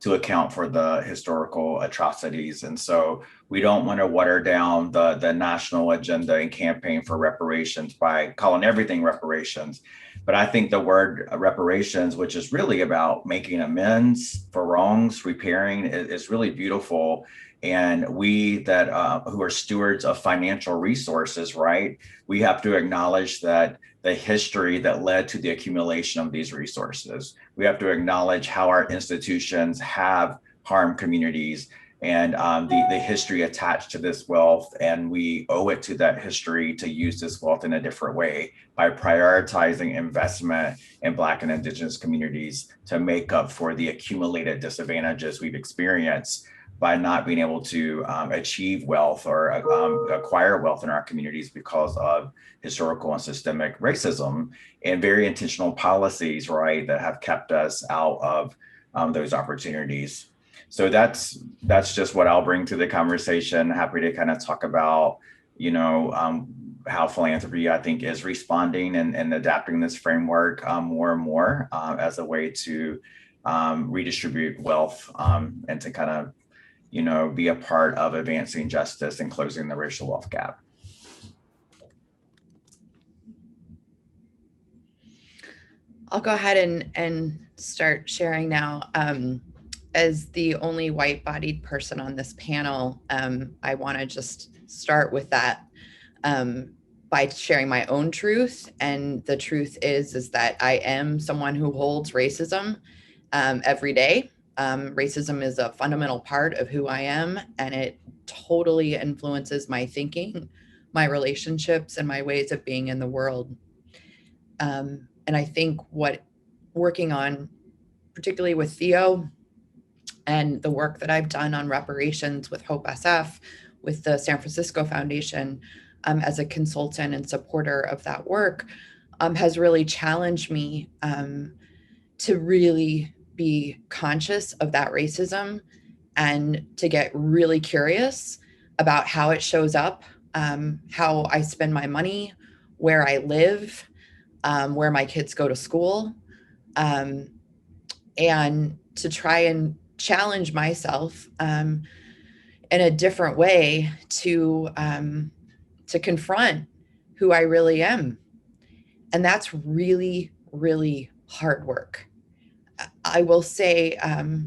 Speaker 5: to account for the historical atrocities. And so we don't want to water down the national agenda and campaign for reparations by calling everything reparations. But I think the word reparations, which is really about making amends for wrongs, repairing, is really beautiful. And we that who are stewards of financial resources, right? We have to acknowledge that the history that led to the accumulation of these resources. We have to acknowledge how our institutions have harmed communities and the history attached to this wealth. And we owe it to that history to use this wealth in a different way by prioritizing investment in Black and Indigenous communities to make up for the accumulated disadvantages we've experienced by not being able to achieve wealth or acquire wealth in our communities because of historical and systemic racism and very intentional policies, right, that have kept us out of those opportunities. So that's just what I'll bring to the conversation. Happy to kind of talk about, how philanthropy, I think, is responding and adapting this framework more and more as a way to redistribute wealth and to kind of be a part of advancing justice and closing the racial wealth gap.
Speaker 6: I'll go ahead and start sharing now. As the only white-bodied person on this panel, I want to just start with that by sharing my own truth. And the truth is that I am someone who holds racism every day. Racism is a fundamental part of who I am, and it totally influences my thinking, my relationships, and my ways of being in the world. And I think what working on, particularly with Theo and the work that I've done on reparations with Hope SF, with the San Francisco Foundation, as a consultant and supporter of that work, has really challenged me to really be conscious of that racism and to get really curious about how it shows up, how I spend my money, where I live, where my kids go to school, and to try and challenge myself in a different way to confront who I really am. And that's really, really hard work. I will say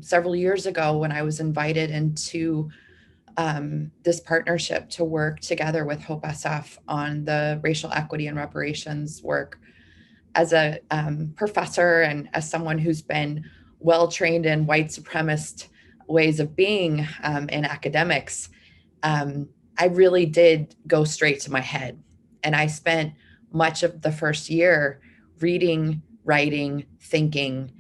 Speaker 6: several years ago when I was invited into this partnership to work together with Hope SF on the racial equity and reparations work, as a professor and as someone who's been well-trained in white supremacist ways of being in academics, I really did go straight to my head. And I spent much of the first year reading, writing, thinking.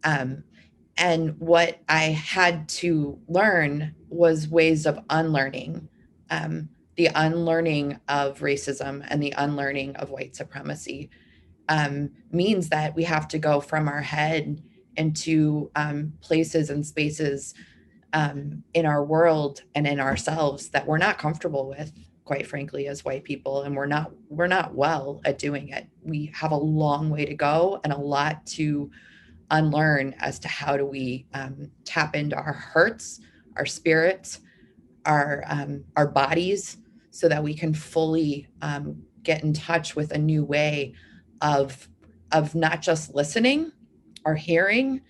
Speaker 6: And what I had to learn was ways of unlearning, the unlearning of racism and the unlearning of white supremacy. Means that we have to go from our head into places and spaces in our world and in ourselves that we're not comfortable with, quite frankly, as white people, and we're not well at doing it. We have a long way to go and a lot to unlearn as to how do we tap into our hearts, our spirits, our bodies, so that we can fully get in touch with a new way of not just listening or hearing,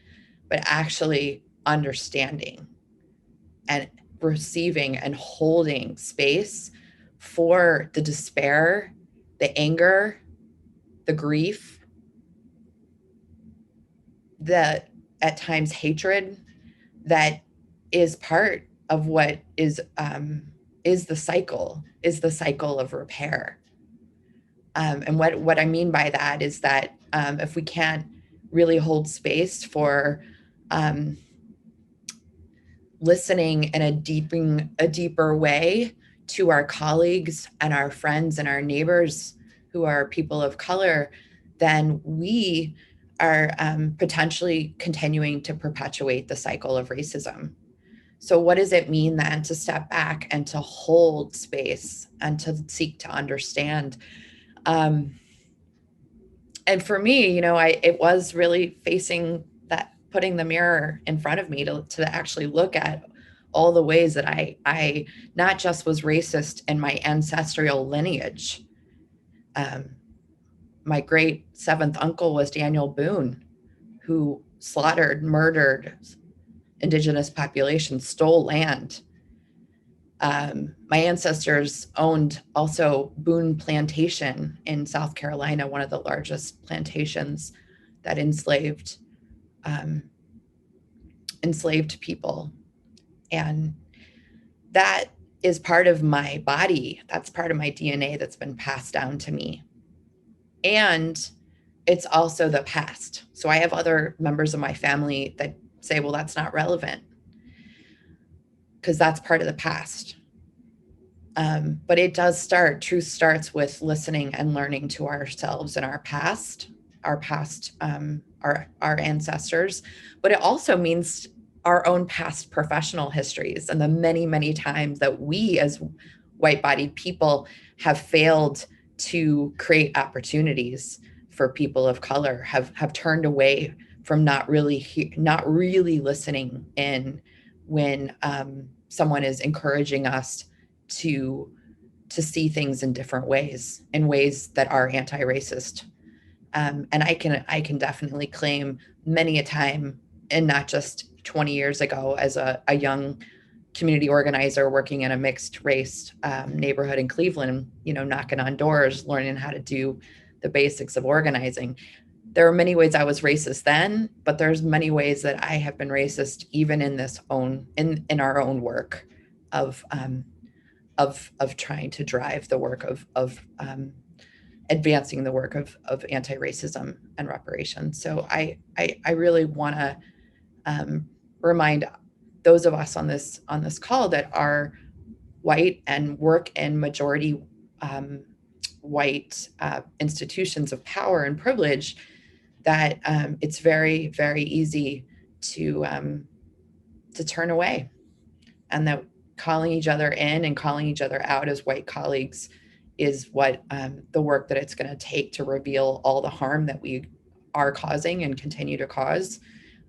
Speaker 6: but actually understanding and receiving and holding space for the despair, the anger, the grief, the at times hatred that is part of what is the cycle of repair. And what I mean by that is that if we can't really hold space for listening in a deeper way to our colleagues and our friends and our neighbors who are people of color, then we are potentially continuing to perpetuate the cycle of racism. So what does it mean then to step back and to hold space and to seek to understand? And for me, it was really facing that, putting the mirror in front of me to actually look at all the ways that I not just was racist in my ancestral lineage. My great seventh uncle was Daniel Boone, who slaughtered, murdered indigenous populations, stole land. My ancestors owned also Boone Plantation in South Carolina, one of the largest plantations that enslaved people. And that is part of my body. That's part of my DNA that's been passed down to me. And it's also the past. So I have other members of my family that say, well, that's not relevant because that's part of the past. But it does start, truth starts with listening and learning to ourselves and our past, our ancestors, but it also means our own past professional histories and the many, many times that we as white-bodied people have failed to create opportunities for people of color, have turned away from not really listening in when someone is encouraging us to see things in different ways, in ways that are anti-racist. And I can definitely claim many a time, and not just 20 years ago as a young community organizer working in a mixed race neighborhood in Cleveland, knocking on doors, learning how to do the basics of organizing. there are many ways I was racist then, but there's many ways that I have been racist even in in our own work of trying to drive the work of advancing the work of anti-racism and reparations. So I really want to remind those of us on this call that are white and work in majority white institutions of power and privilege, that it's very, very easy to turn away, and that calling each other in and calling each other out as white colleagues is what the work that it's going to take to reveal all the harm that we are causing and continue to cause,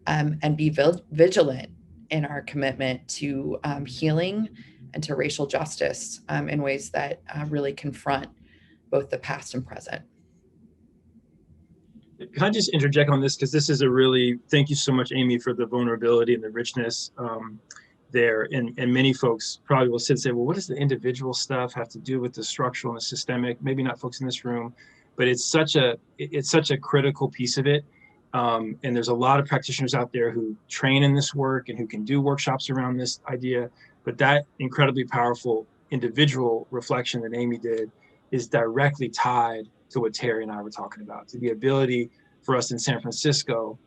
Speaker 6: and be vigilant in our commitment to healing and to racial justice in ways that really confront both the past and present.
Speaker 3: Can I just interject on this? Because this is thank you so much, Amy, for the vulnerability and the richness there. And many folks probably will sit and say, well, what does the individual stuff have to do with the structural and the systemic? Maybe not folks in this room, but it's such a critical piece of it. And there's a lot of practitioners out there who train in this work and who can do workshops around this idea. But that incredibly powerful individual reflection that Amy did is directly tied to what Terry and I were talking about, to the ability for us in San Francisco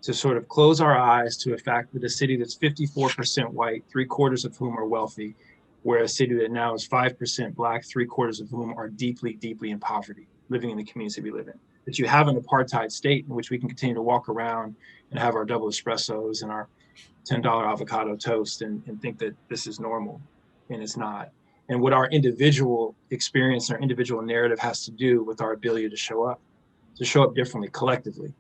Speaker 3: to sort of close our eyes to a fact that a city that's 54% white, 3/4 of whom are wealthy, where a city that now is 5% Black, 3/4 of whom are deeply, deeply in poverty, living in the communities that we live in. That you have an apartheid state in which we can continue to walk around and have our double espressos and our $10 avocado toast and think that this is normal, and it's not. And what our individual experience, our individual narrative has to do with our ability to show up differently, collectively,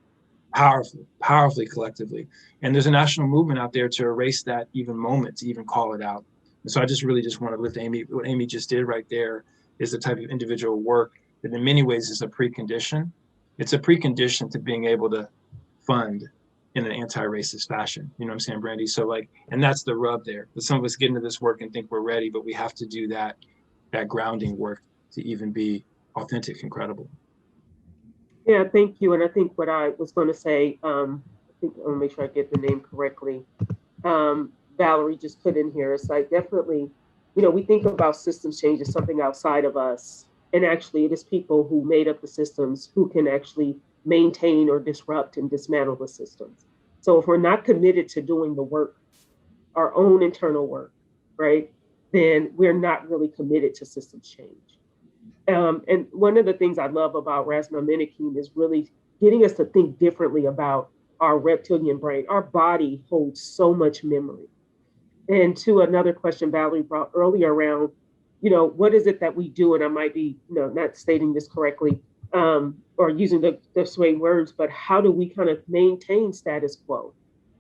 Speaker 3: powerfully collectively. And there's a national movement out there to erase that even moment, to even call it out. And so I just want to lift Amy. What Amy just did right there is the type of individual work that in many ways is a precondition. It's a precondition to being able to fund in an anti-racist fashion. You know what I'm saying, Brandy? So and that's the rub there. That some of us get into this work and think we're ready, but we have to do that grounding work to even be authentic and credible.
Speaker 2: Yeah, thank you. And I think what I was going to say, I think I want to make sure I get the name correctly. Valerie just put in here. It's definitely, we think about systems change as something outside of us. And actually it is people who made up the systems who can actually maintain or disrupt and dismantle the systems. So if we're not committed to doing the work, our own internal work, right, then we're not really committed to systems change. And one of the things I love about Rasna is really getting us to think differently about our reptilian brain. Our body holds so much memory. And to another question Valerie brought earlier around, what is it that we do? And I might be, not stating this correctly, or using the sway words, but how do we kind of maintain status quo?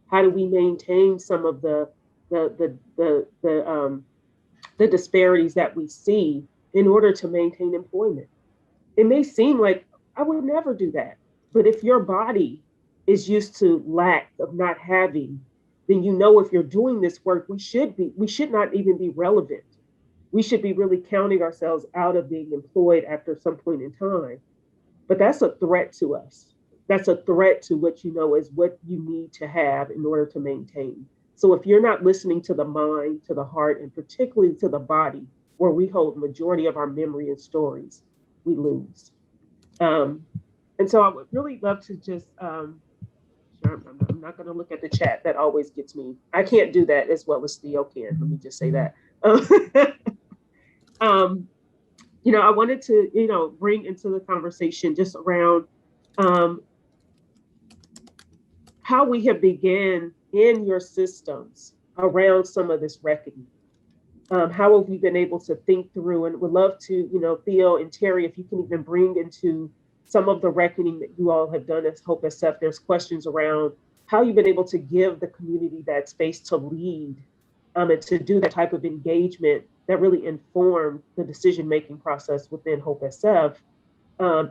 Speaker 2: How do we maintain some of the disparities that we see in order to maintain employment? It may seem like I would never do that, but if your body is used to lack of not having, then if you're doing this work, we should not even be relevant. We should be really counting ourselves out of being employed after some point in time. But that's a threat to us. That's a threat to what is what you need to have in order to maintain. So if you're not listening to the mind, to the heart, and particularly to the body, where we hold the majority of our memory and stories, we lose. And so I would really love to just, I'm not going to look at the chat. That always gets me. I can't do that as well as Theo can. Let me just say that. I wanted to, bring into the conversation just around how we have began in your systems around some of this reckoning. How have we been able to think through, and would love to, Theo and Terry, if you can even bring into some of the reckoning that you all have done as Hope SF, there's questions around how you've been able to give the community that space to lead and to do that type of engagement that really informed the decision-making process within Hope SF.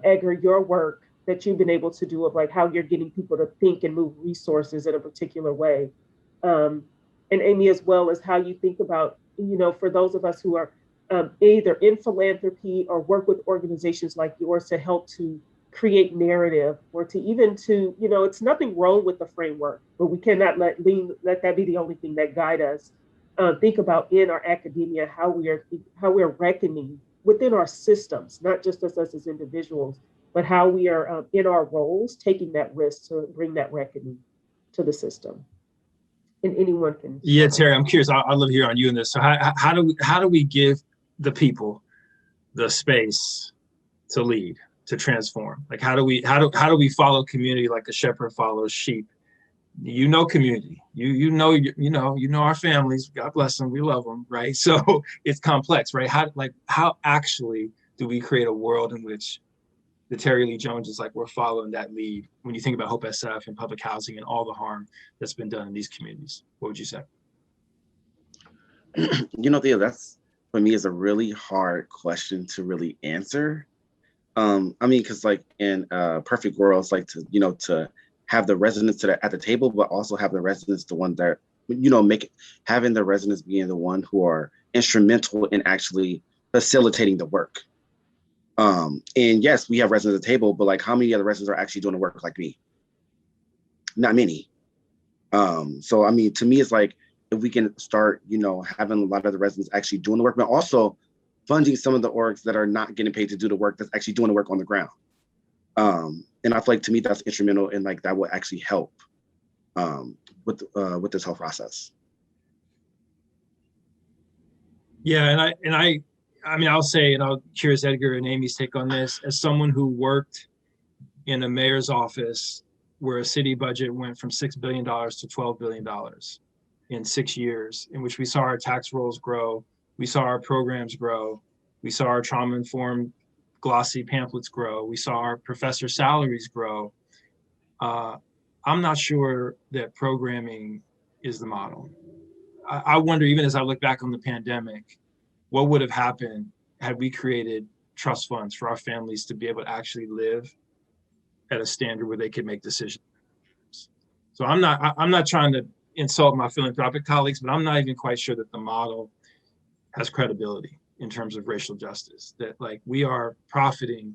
Speaker 2: Edgar, your work that you've been able to do of how you're getting people to think and move resources in a particular way. And Amy, as well as how you think about, for those of us who are either in philanthropy or work with organizations like yours to help to create narrative or to even to, it's nothing wrong with the framework, but we cannot let that be the only thing that guide us. Think about in our academia, how we are reckoning within our systems, not just us as individuals, but how we are in our roles, taking that risk to bring that reckoning to the system. And anyone can.
Speaker 3: Yeah, Terry, I'm curious. I'd love to hear on you in this. So how do we give the people the space to lead, to transform? Like how do we follow community like a shepherd follows sheep? Community. You know our families. God bless them. We love them, right? So it's complex, right? How actually do we create a world in which the Terry Lee Jones is like we're following that lead when you think about Hope SF and public housing and all the harm that's been done in these communities? What would you say?
Speaker 4: Theo, that's for me is a really hard question to really answer. Because like in perfect worlds, like to have the residents at the table, but also have the residents the one that having the residents being the one who are instrumental in actually facilitating the work. And yes, we have residents at the table, but like how many other residents are actually doing the work like me? Not many. So to me, it's like if we can start, having a lot of the residents actually doing the work, but also funding some of the orgs that are not getting paid to do the work that's actually doing the work on the ground. And I feel like to me that's instrumental and like that will actually help with this whole process.
Speaker 3: Yeah, I'll say, and I'm curious Edgar and Amy's take on this, as someone who worked in a mayor's office where a city budget went from $6 billion to $12 billion in 6 years, in which we saw our tax rolls grow, we saw our programs grow, we saw our trauma-informed glossy pamphlets grow, we saw our professor salaries grow. I'm not sure that programming is the model. I wonder, even as I look back on the pandemic, what would have happened had we created trust funds for our families to be able to actually live at a standard where they could make decisions. So I'm not trying to insult my philanthropic colleagues, but I'm not even quite sure that the model has credibility in terms of racial justice, that like we are profiting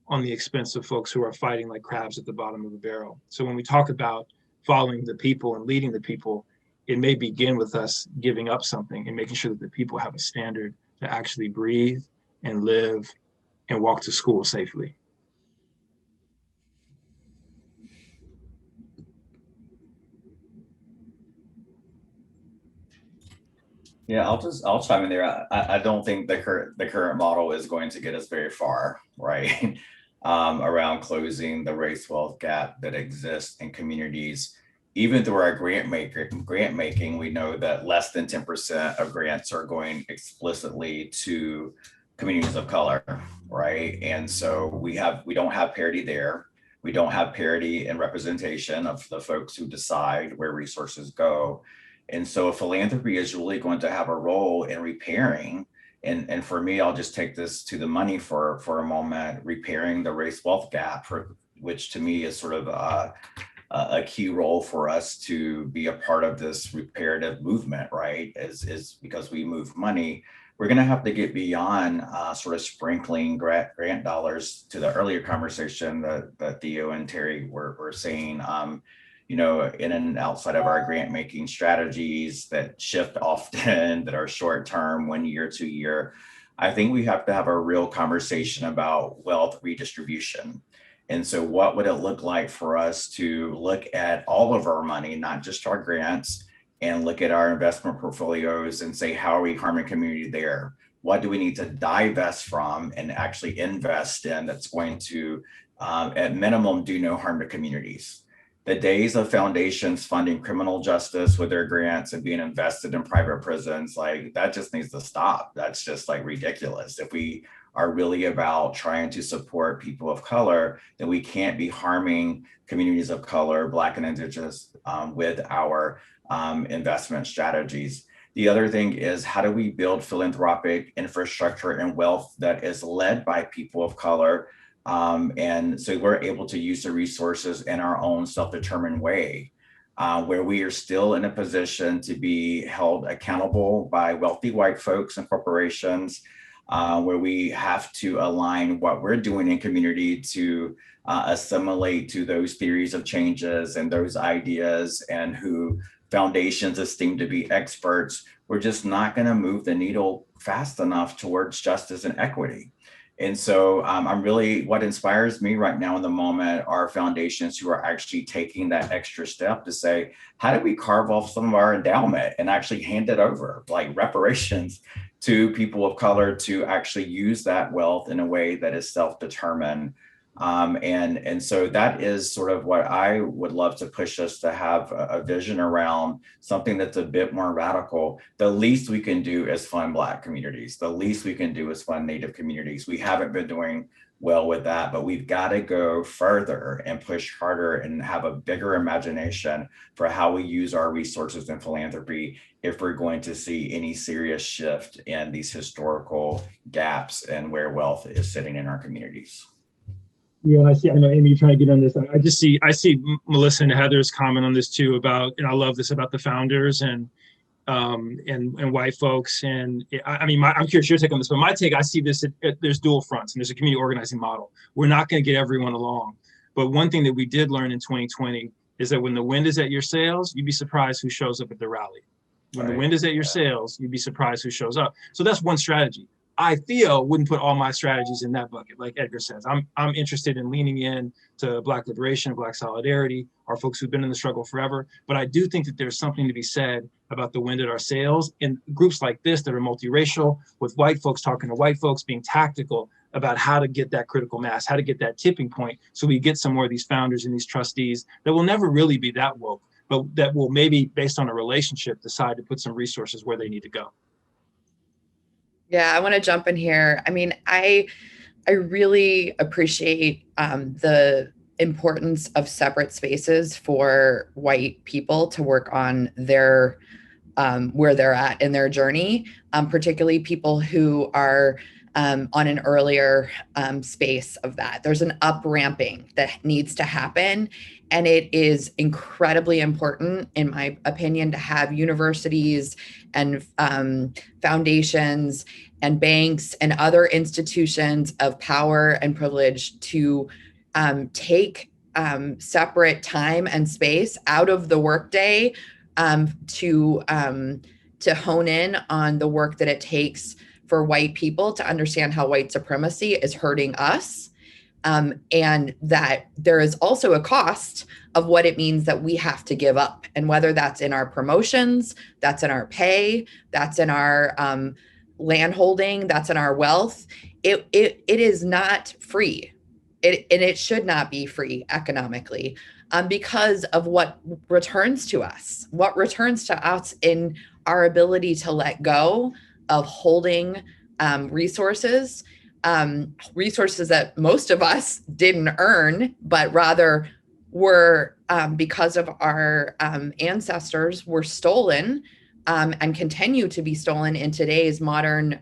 Speaker 3: on the expense of folks who are fighting like crabs at the bottom of the barrel. So when we talk about following the people and leading the people, it may begin with us giving up something and making sure that the people have a standard to actually breathe and live and walk to school safely.
Speaker 5: Yeah, I'll chime in there. I don't think the current model is going to get us very far, right? Around closing the race wealth gap that exists in communities. Even through our grant making, we know that less than 10% of grants are going explicitly to communities of color, right? And so we don't have parity there. We don't have parity in representation of the folks who decide where resources go. And so philanthropy is really going to have a role in repairing. And for me, I'll just take this to the money for a moment, repairing the race wealth gap, which to me is sort of a key role for us to be a part of this reparative movement, right? Is because we move money, we're going to have to get beyond sort of sprinkling grant dollars. To the earlier conversation that Theo and Terry were saying, in and outside of our grant making strategies that shift often, that are short term, 1 year, 2 year. I think we have to have a real conversation about wealth redistribution. And so what would it look like for us to look at all of our money, not just our grants, and look at our investment portfolios and say, how are we harming community there? What do we need to divest from and actually invest in that's going to, at minimum, do no harm to communities? The days of foundations funding criminal justice with their grants and being invested in private prisons, like that just needs to stop. That's just like ridiculous. If we are really about trying to support people of color, then we can't be harming communities of color, Black and Indigenous, with our investment strategies. The other thing is, how do we build philanthropic infrastructure and wealth that is led by people of color? And so we're able to use the resources in our own self-determined way, where we are still in a position to be held accountable by wealthy white folks and corporations, where we have to align what we're doing in community to assimilate to those theories of changes and those ideas and who foundations esteem to be experts. We're just not going to move the needle fast enough towards justice and equity. And so I'm really, what inspires me right now in the moment are foundations who are actually taking that extra step to say, how do we carve off some of our endowment and actually hand it over, like reparations, to people of color to actually use that wealth in a way that is self-determined. And so that is sort of what I would love to push us to have a vision around, something that's a bit more radical. The least we can do is fund Black communities. The least we can do is fund Native communities. We haven't been doing well with that, but we've got to go further and push harder and have a bigger imagination for how we use our resources in philanthropy if we're going to see any serious shift in these historical gaps and where wealth is sitting in our communities.
Speaker 3: Yeah, I know, Amy, you're trying to get on this. I see Melissa and Heather's comment on this too about, and I love this about the founders and white folks. And I mean, I'm curious your take on this, but my take, I see this, there's dual fronts and there's a community organizing model. We're not going to get everyone along. But one thing that we did learn in 2020 is that when the wind is at your sails, you'd be surprised who shows up at the rally. When the wind is at your sails, you'd be surprised who shows up. So that's one strategy. I, Theo, wouldn't put all my strategies in that bucket, like Edgar says. I'm interested in leaning in to Black liberation, Black solidarity, our folks who've been in the struggle forever. But I do think that there's something to be said about the wind at our sails in groups like this that are multiracial, with white folks talking to white folks, being tactical about how to get that critical mass, how to get that tipping point, so we get some more of these founders and these trustees that will never really be that woke, but that will maybe, based on a relationship, decide to put some resources where they need to go.
Speaker 6: Yeah, I want to jump in here. I mean, I really appreciate the importance of separate spaces for white people to work on their where they're at in their journey, particularly people who are on an earlier space of that. There's an up-ramping that needs to happen. And it is incredibly important, in my opinion, to have universities and foundations and banks and other institutions of power and privilege to take separate time and space out of the workday to hone in on the work that it takes for white people to understand how white supremacy is hurting us. And that there is also a cost of what it means that we have to give up. And whether that's in our promotions, that's in our pay, that's in our land holding, that's in our wealth, it is not free. And it should not be free economically because of what returns to us. What returns to us in our ability to let go of holding resources that most of us didn't earn, but rather were because of our ancestors were stolen and continue to be stolen in today's modern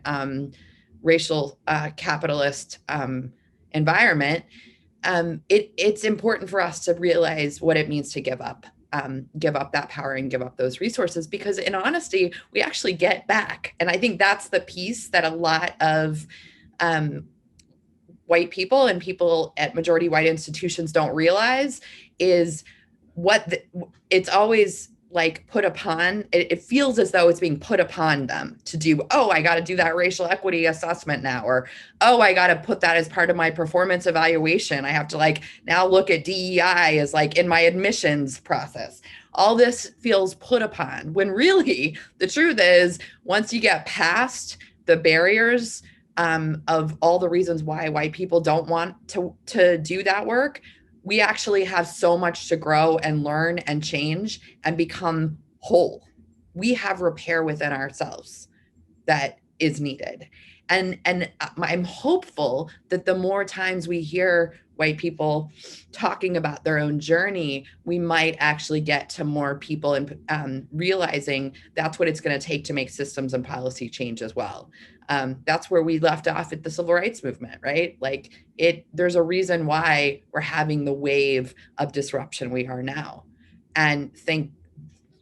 Speaker 6: racial capitalist environment. It's important for us to realize what it means to give up that power and give up those resources, because in honesty, we actually get back. And I think that's the piece that a lot of white people and people at majority white institutions don't realize is it's always like put upon, it feels as though it's being put upon them to do, oh, I got to do that racial equity assessment now, or, oh, I got to put that as part of my performance evaluation. I have to like now look at DEI as like in my admissions process. All this feels put upon, when really the truth is, once you get past the barriers of all the reasons why white people don't want to do that work, we actually have so much to grow and learn and change and become whole. We have repair within ourselves that is needed. And I'm hopeful that the more times we hear white people talking about their own journey, we might actually get to more people and realizing that's what it's going to take to make systems and policy change as well. That's where we left off at the civil rights movement, right? Like there's a reason why we're having the wave of disruption we are now. And think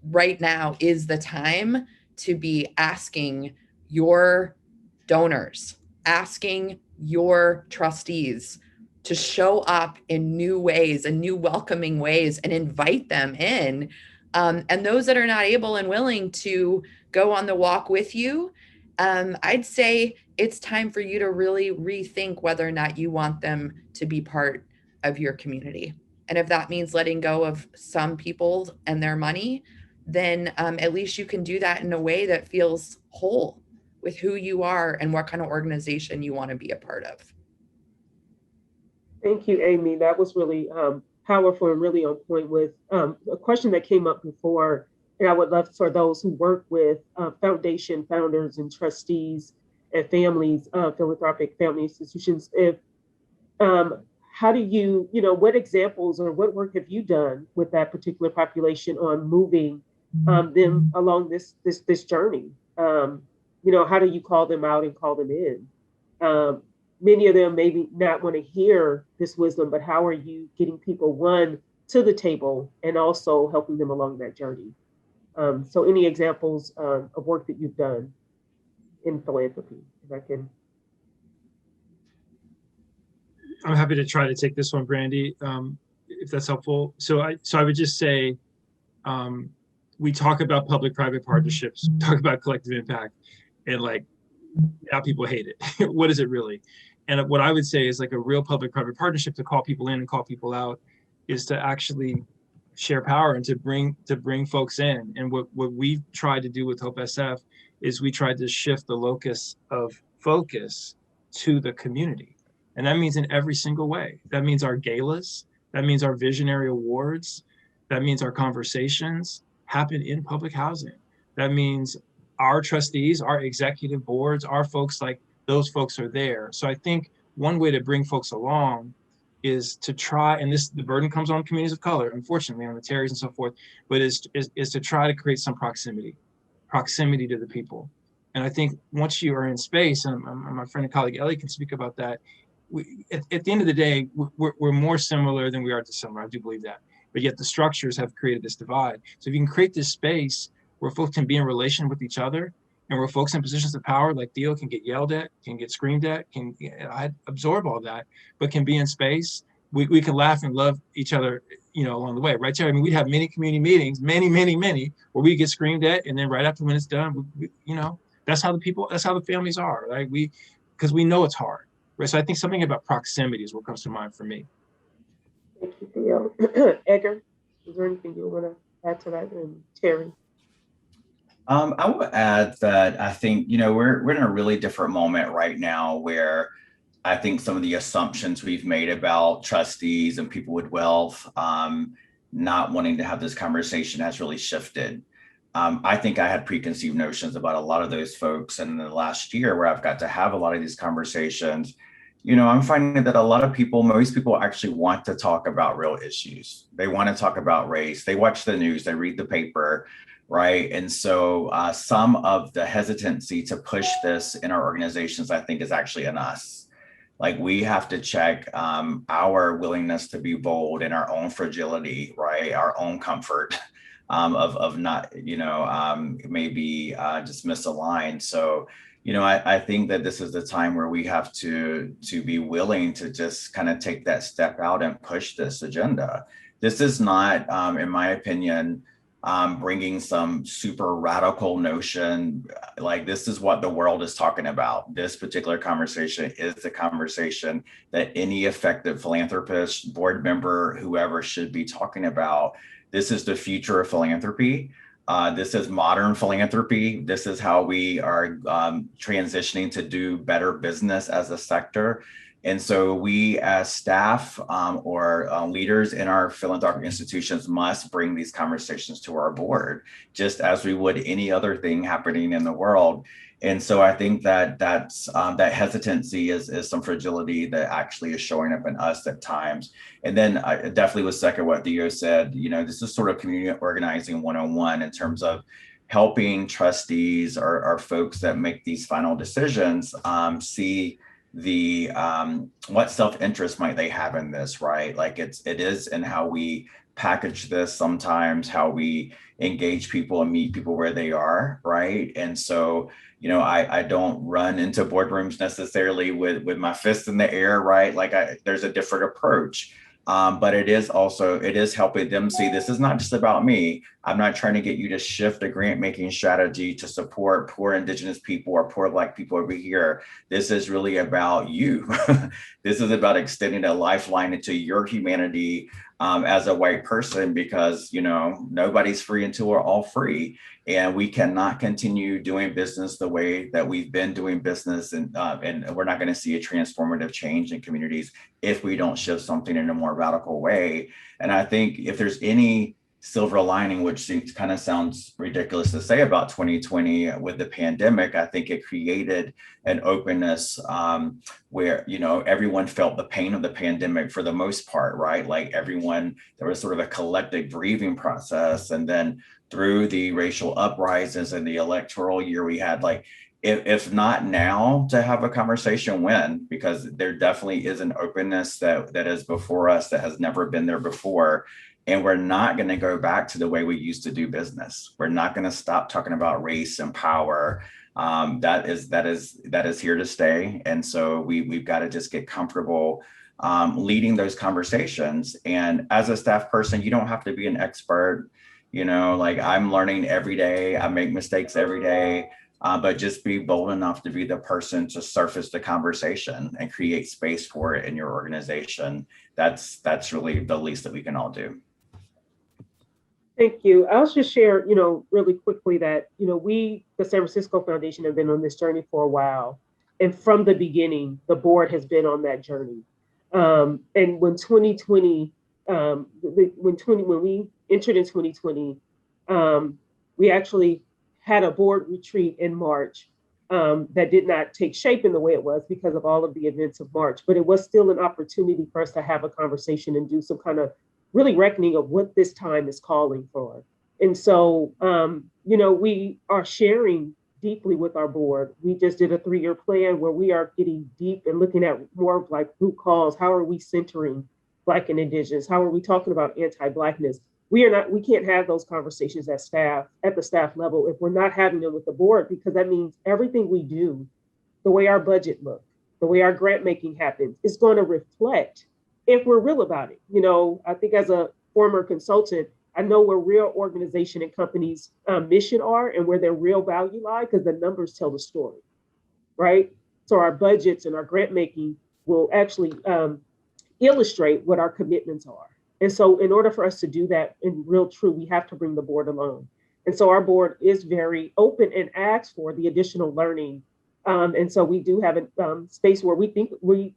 Speaker 6: right now is the time to be asking your donors, asking your trustees to show up in new ways and new welcoming ways and invite them in. And those that are not able and willing to go on the walk with you, I'd say it's time for you to really rethink whether or not you want them to be part of your community. And if that means letting go of some people and their money, then at least you can do that in a way that feels whole with who you are and what kind of organization you want to be a part of.
Speaker 2: Thank you, Amy. That was really powerful and really on point with a question that came up before. And I would love for those who work with foundation founders and trustees and families, philanthropic family institutions, if how do you, what examples or what work have you done with that particular population on moving them along this journey? How do you call them out and call them in? Many of them maybe not want to hear this wisdom, but how are you getting people, one, to the table and also helping them along that journey? So any examples of work that you've done in philanthropy, if I can.
Speaker 3: I'm happy to try to take this one, Brandy, if that's helpful. So I would just say, we talk about public-private partnerships, talk about collective impact, and now people hate it. What is it really? And what I would say is a real public-private partnership to call people in and call people out is to actually share power and to bring folks in. And what we've tried to do with Hope SF is we tried to shift the locus of focus to the community. And that means in every single way. That means our galas, that means our visionary awards, that means our conversations happen in public housing. That means our trustees, our executive boards, our folks, those folks are there. So I think one way to bring folks along is to try, and the burden comes on communities of color, unfortunately, on the Terrys and so forth, but is to try to create some proximity to the people. And I think once you are in space, and my friend and colleague Ellie can speak about that, at the end of the day, we're more similar than we are dissimilar. I do believe that. But yet the structures have created this divide. So if you can create this space where folks can be in relation with each other, and where folks in positions of power like Theo can get yelled at, can get screamed at, can absorb all that, but can be in space, we can laugh and love each other, along the way, right, Terry? I mean, we'd have many community meetings, many, where we get screamed at, and then right after when it's done, that's how the families are, right? Because we know it's hard, right? So I think something about proximity is what comes to mind for me.
Speaker 2: Thank you, Theo. Edgar, is there anything you want to add to that? And Terry?
Speaker 5: I would add that I think, we're in a really different moment right now where I think some of the assumptions we've made about trustees and people with wealth not wanting to have this conversation has really shifted. I think I had preconceived notions about a lot of those folks, and in the last year where I've got to have a lot of these conversations, I'm finding that most people actually want to talk about real issues. They want to talk about race. They watch the news, they read the paper, right? And so some of the hesitancy to push this in our organizations, I think, is actually in us. We have to check our willingness to be bold in our own fragility, right? Our own comfort of not, maybe just misaligned. So, I think that this is the time where we have to be willing to just kind of take that step out and push this agenda. This is not, in my opinion, bringing some super radical notion, this is what the world is talking about. This particular conversation is the conversation that any effective philanthropist, board member, whoever should be talking about. This is the future of philanthropy. This is modern philanthropy. This is how we are transitioning to do better business as a sector. And so we as staff or leaders in our philanthropic institutions must bring these conversations to our board, just as we would any other thing happening in the world. And so I think that that hesitancy is some fragility that actually is showing up in us at times. And then I definitely would second what Theo said. This is sort of community organizing 101 in terms of helping trustees or folks that make these final decisions see the what self-interest might they have in this, right? It is in how we package this sometimes, how we engage people and meet people where they are, right? And so, you know, I don't run into boardrooms necessarily with my fist in the air, right? Like there's a different approach. But it is helping them see this is not just about me. I'm not trying to get you to shift a grant making strategy to support poor Indigenous people or poor Black people over here. This is really about you. This is about extending a lifeline into your humanity as a white person, because, you know, nobody's free until we're all free. And we cannot continue doing business the way that we've been doing business. And we're not going to see a transformative change in communities if we don't shift something in a more radical way. And I think if there's any silver lining, which kind of sounds ridiculous to say about 2020 with the pandemic, I think it created an openness where, you know, everyone felt the pain of the pandemic for the most part, right? Like everyone, there was sort of a collective grieving process. And then through the racial uprisings and the electoral year we had, like, if not now to have a conversation, when? Because there definitely is an openness that is before us that has never been there before. And we're not going to go back to the way we used to do business. We're not going to stop talking about race and power. That is here to stay. And so we've got to just get comfortable leading those conversations. And as a staff person, you don't have to be an expert. You know, like I'm learning every day. I make mistakes every day. But just be bold enough to be the person to surface the conversation and create space for it in your organization. That's really the least that we can all do.
Speaker 2: Thank you. I'll just share, you know, really quickly that, you know, we, the San Francisco Foundation, have been on this journey for a while. And from the beginning, the board has been on that journey. And when 2020, when we entered in 2020, we actually had a board retreat in March that did not take shape in the way it was because of all of the events of March, but it was still an opportunity for us to have a conversation and do some kind of really reckoning of what this time is calling for. And so, you know, we are sharing deeply with our board. We just did a 3-year plan where we are getting deep and looking at more of like root cause. How are we centering Black and Indigenous? How are we talking about anti-Blackness? We can't have those conversations at the staff level if we're not having them with the board, because that means everything we do, the way our budget looks, the way our grant making happens, is going to reflect if we're real about it. You know, I think as a former consultant, I know where real organization and companies' mission are and where their real value lie, because the numbers tell the story, right? So our budgets and our grant making will actually illustrate what our commitments are. And so in order for us to do that in real true, we have to bring the board along. And so our board is very open and asks for the additional learning. And so we do have a space where we think we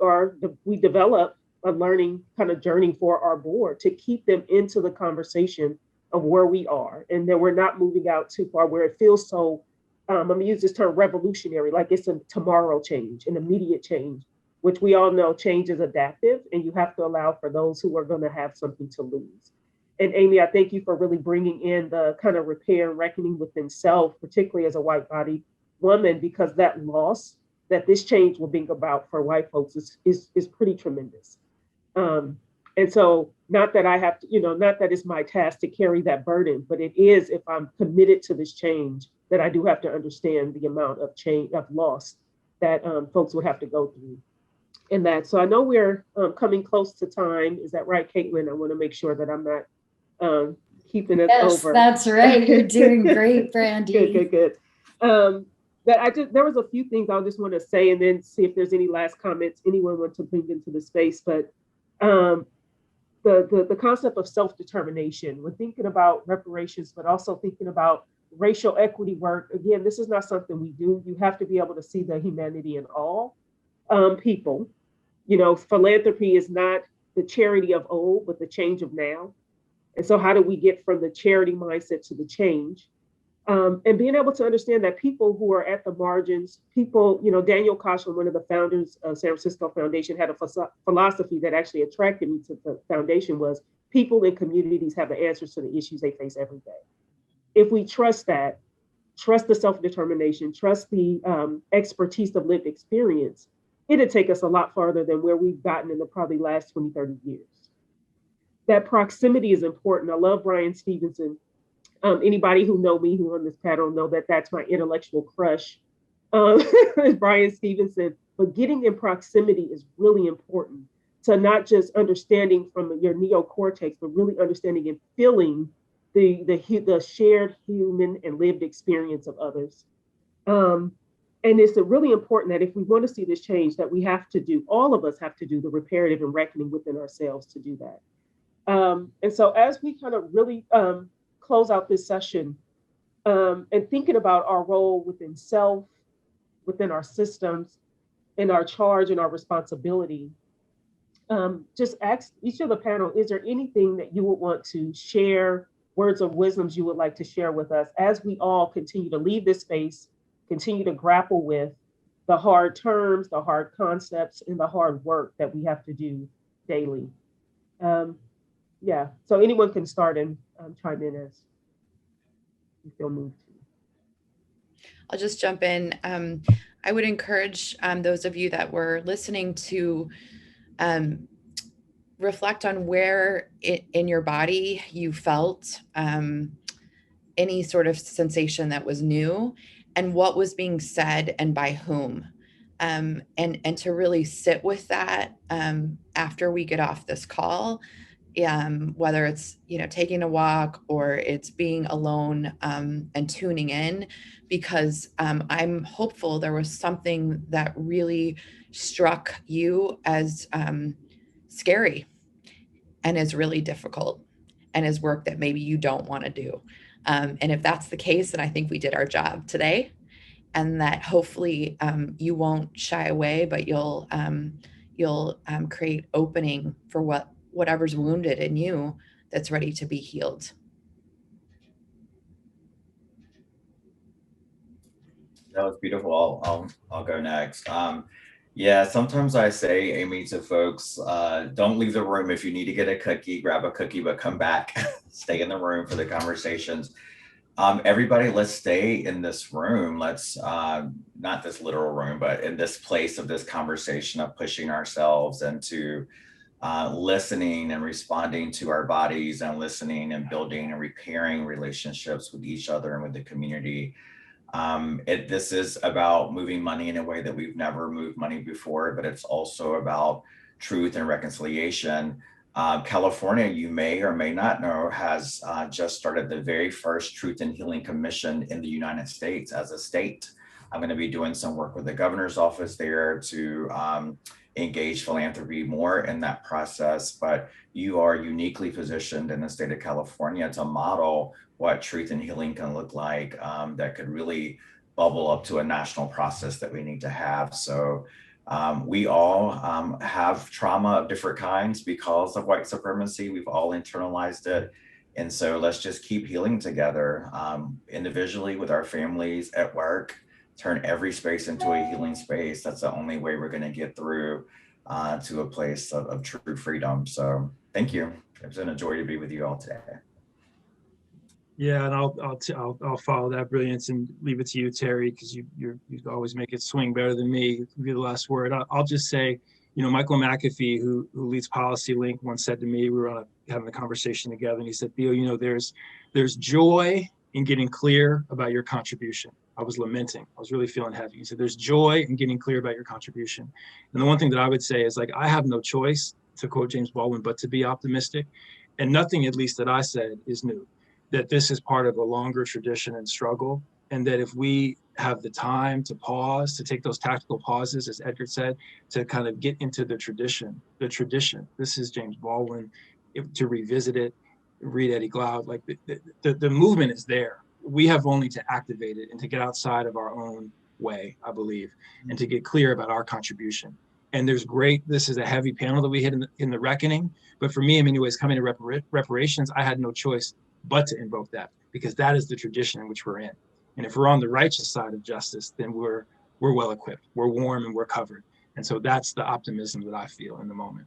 Speaker 2: develop a learning kind of journey for our board to keep them into the conversation of where we are, and that we're not moving out too far where it feels so, I'm gonna use this term, revolutionary, like it's a tomorrow change, an immediate change, which we all know change is adaptive, and you have to allow for those who are gonna have something to lose. And Amy, I thank you for really bringing in the kind of repair and reckoning within self, particularly as a white bodied woman, because that loss that this change will bring about for white folks is pretty tremendous. And so not that I have to, you know, not that it's my task to carry that burden, but it is, if I'm committed to this change, that I do have to understand the amount of change, of loss that folks would have to go through. And that, so I know we're coming close to time. Is that right, Caitlin? I want to make sure that I'm not keeping us over.
Speaker 1: Yes, that's right. You're doing great, Brandy.
Speaker 2: Good. There was a few things I just want to say, and then see if there's any last comments anyone wants to bring into the space. But the concept of self-determination, we're thinking about reparations, but also thinking about racial equity work. Again, this is not something we do. You have to be able to see the humanity in all people. You know, philanthropy is not the charity of old, but the change of now. And so how do we get from the charity mindset to the change? And being able to understand that people who are at the margins, people, you know, Daniel Koshland, one of the founders of San Francisco Foundation, had a philosophy that actually attracted me to the foundation, was people in communities have the answers to the issues they face every day. If we trust that, trust the self-determination, trust the expertise of lived experience, it'd take us a lot farther than where we've gotten in the probably last 20, 30 years. that proximity is important. I love Bryan Stevenson. Anybody who know me who on this panel know that that's my intellectual crush, Bryan Stevenson. But getting in proximity is really important to not just understanding from your neocortex, but really understanding and feeling the shared human and lived experience of others. And it's really important that if we want to see this change, that we have to do, all of us have to do the reparative and reckoning within ourselves to do that. And so as we kind of really close out this session and thinking about our role within self, within our systems, and our charge and our responsibility, just ask each of the panel, is there anything that you would want to share, words of wisdoms you would like to share with us as we all continue to leave this space, continue to grapple with the hard terms, the hard concepts, and the hard work that we have to do daily. Yeah, so anyone can start and chime in as you feel moved to.
Speaker 6: I'll just jump in. I would encourage those of you that were listening to reflect on where in your body you felt any sort of sensation that was new and what was being said and by whom. And to really sit with that after we get off this call, whether it's, taking a walk or it's being alone and tuning in, because I'm hopeful there was something that really struck you as scary and is really difficult and is work that maybe you don't want to do. And if that's the case, then I think we did our job today, and that hopefully you won't shy away, but you'll create opening for whatever's wounded in you that's ready to be healed.
Speaker 5: That was beautiful. I'll go next. Yeah, sometimes I say, Amy, to folks, don't leave the room. If you need to get a cookie, grab a cookie, but come back, stay in the room for the conversations. Everybody, let's stay in this room. Let's, not this literal room, but in this place of this conversation of pushing ourselves into listening and responding to our bodies and listening and building and repairing relationships with each other and with the community. This is about moving money in a way that we've never moved money before, but it's also about truth and reconciliation. California, you may or may not know, has just started the very first Truth and Healing Commission in the United States as a state. I'm going to be doing some work with the governor's office there to engage philanthropy more in that process, but you are uniquely positioned in the state of California to model what truth and healing can look like, that could really bubble up to a national process that we need to have. So we all have trauma of different kinds because of white supremacy. We've all internalized it. And so let's just keep healing together, individually, with our families, at work. Turn every space into a healing space. That's the only way we're going to get through to a place of true freedom. So thank you. It's been a joy to be with you all today.
Speaker 3: Yeah, and I'll follow that brilliance and leave it to you, Terry, because you always make it swing better than me. You can be the last word. I'll just say, Michael McAfee, who leads Policy Link, once said to me, we were having a conversation together, and he said, Theo, there's joy in getting clear about your contribution. I was lamenting. I was really feeling heavy. He said, there's joy in getting clear about your contribution. And the one thing that I would say is, I have no choice, to quote James Baldwin, but to be optimistic. And nothing, at least that I said, is new. That this is part of a longer tradition and struggle. And that if we have the time to pause, to take those tactical pauses, as Edgar said, to kind of get into the tradition, this is James Baldwin, to revisit it, read Eddie Glaude, the movement is there. We have only to activate it and to get outside of our own way, I believe, and to get clear about our contribution. And this is a heavy panel that we hit in the reckoning. But for me, in many ways, coming to reparations, I had no choice but to invoke that, because that is the tradition in which we're in. And if we're on the righteous side of justice, then we're well equipped, we're warm, and we're covered. And so that's the optimism that I feel in the moment.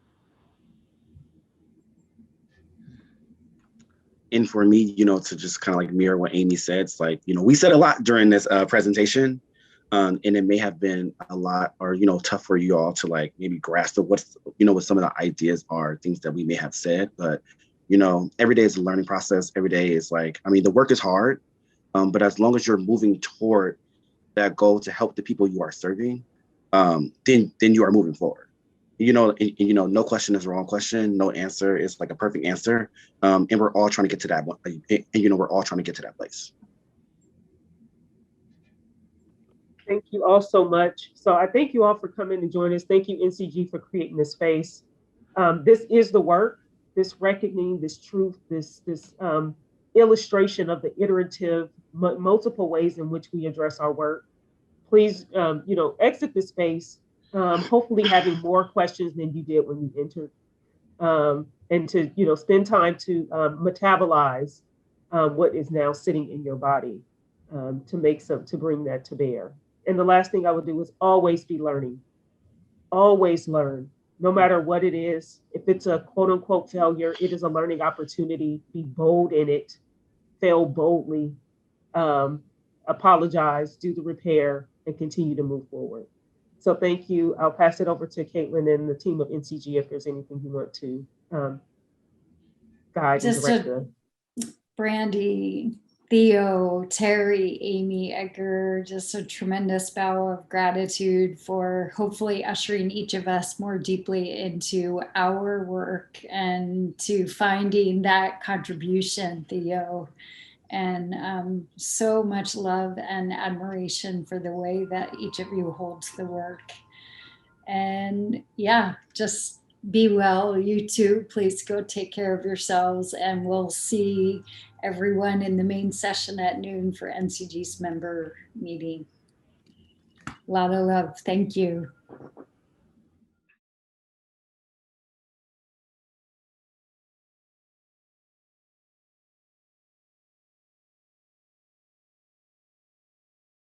Speaker 4: And for me, to just kind of mirror what Amy said, it's we said a lot during this presentation, and it may have been a lot, or, tough for you all to maybe grasp what some of the ideas are, things that we may have said. But, You know, every day is a learning process. Every day is like, I mean, the work is hard, but as long as you're moving toward that goal to help the people you are serving, then you are moving forward. You know, and, you know, no question is a wrong question. No answer is like a perfect answer. And we're all trying to get to that one. And, you know, we're all trying to get to that place.
Speaker 2: Thank you all so much. So I thank you all for coming and joining us. Thank you, NCG, for creating this space. This is the work, this reckoning, this truth, this illustration of the iterative, multiple ways in which we address our work. Please, you know, exit the space, hopefully having more questions than you did when you entered, and to, you know, spend time to metabolize what is now sitting in your body, to bring that to bear. And the last thing I would do is always be learning. Always learn, no matter what it is. If it's a quote unquote failure, it is a learning opportunity. Be bold in it, fail boldly, apologize, do the repair, and continue to move forward. So thank you. I'll pass it over to Caitlin and the team of NCG if there's anything you want to guide and direct.
Speaker 1: Brandy, Theo, Terry, Amy, Edgar, just a tremendous bow of gratitude for hopefully ushering each of us more deeply into our work and to finding that contribution, Theo. And so much love and admiration for the way that each of you holds the work. And yeah, just be well. You too, please go take care of yourselves, and we'll see everyone in the main session at noon for NCG's member meeting. A lot of love. Thank you.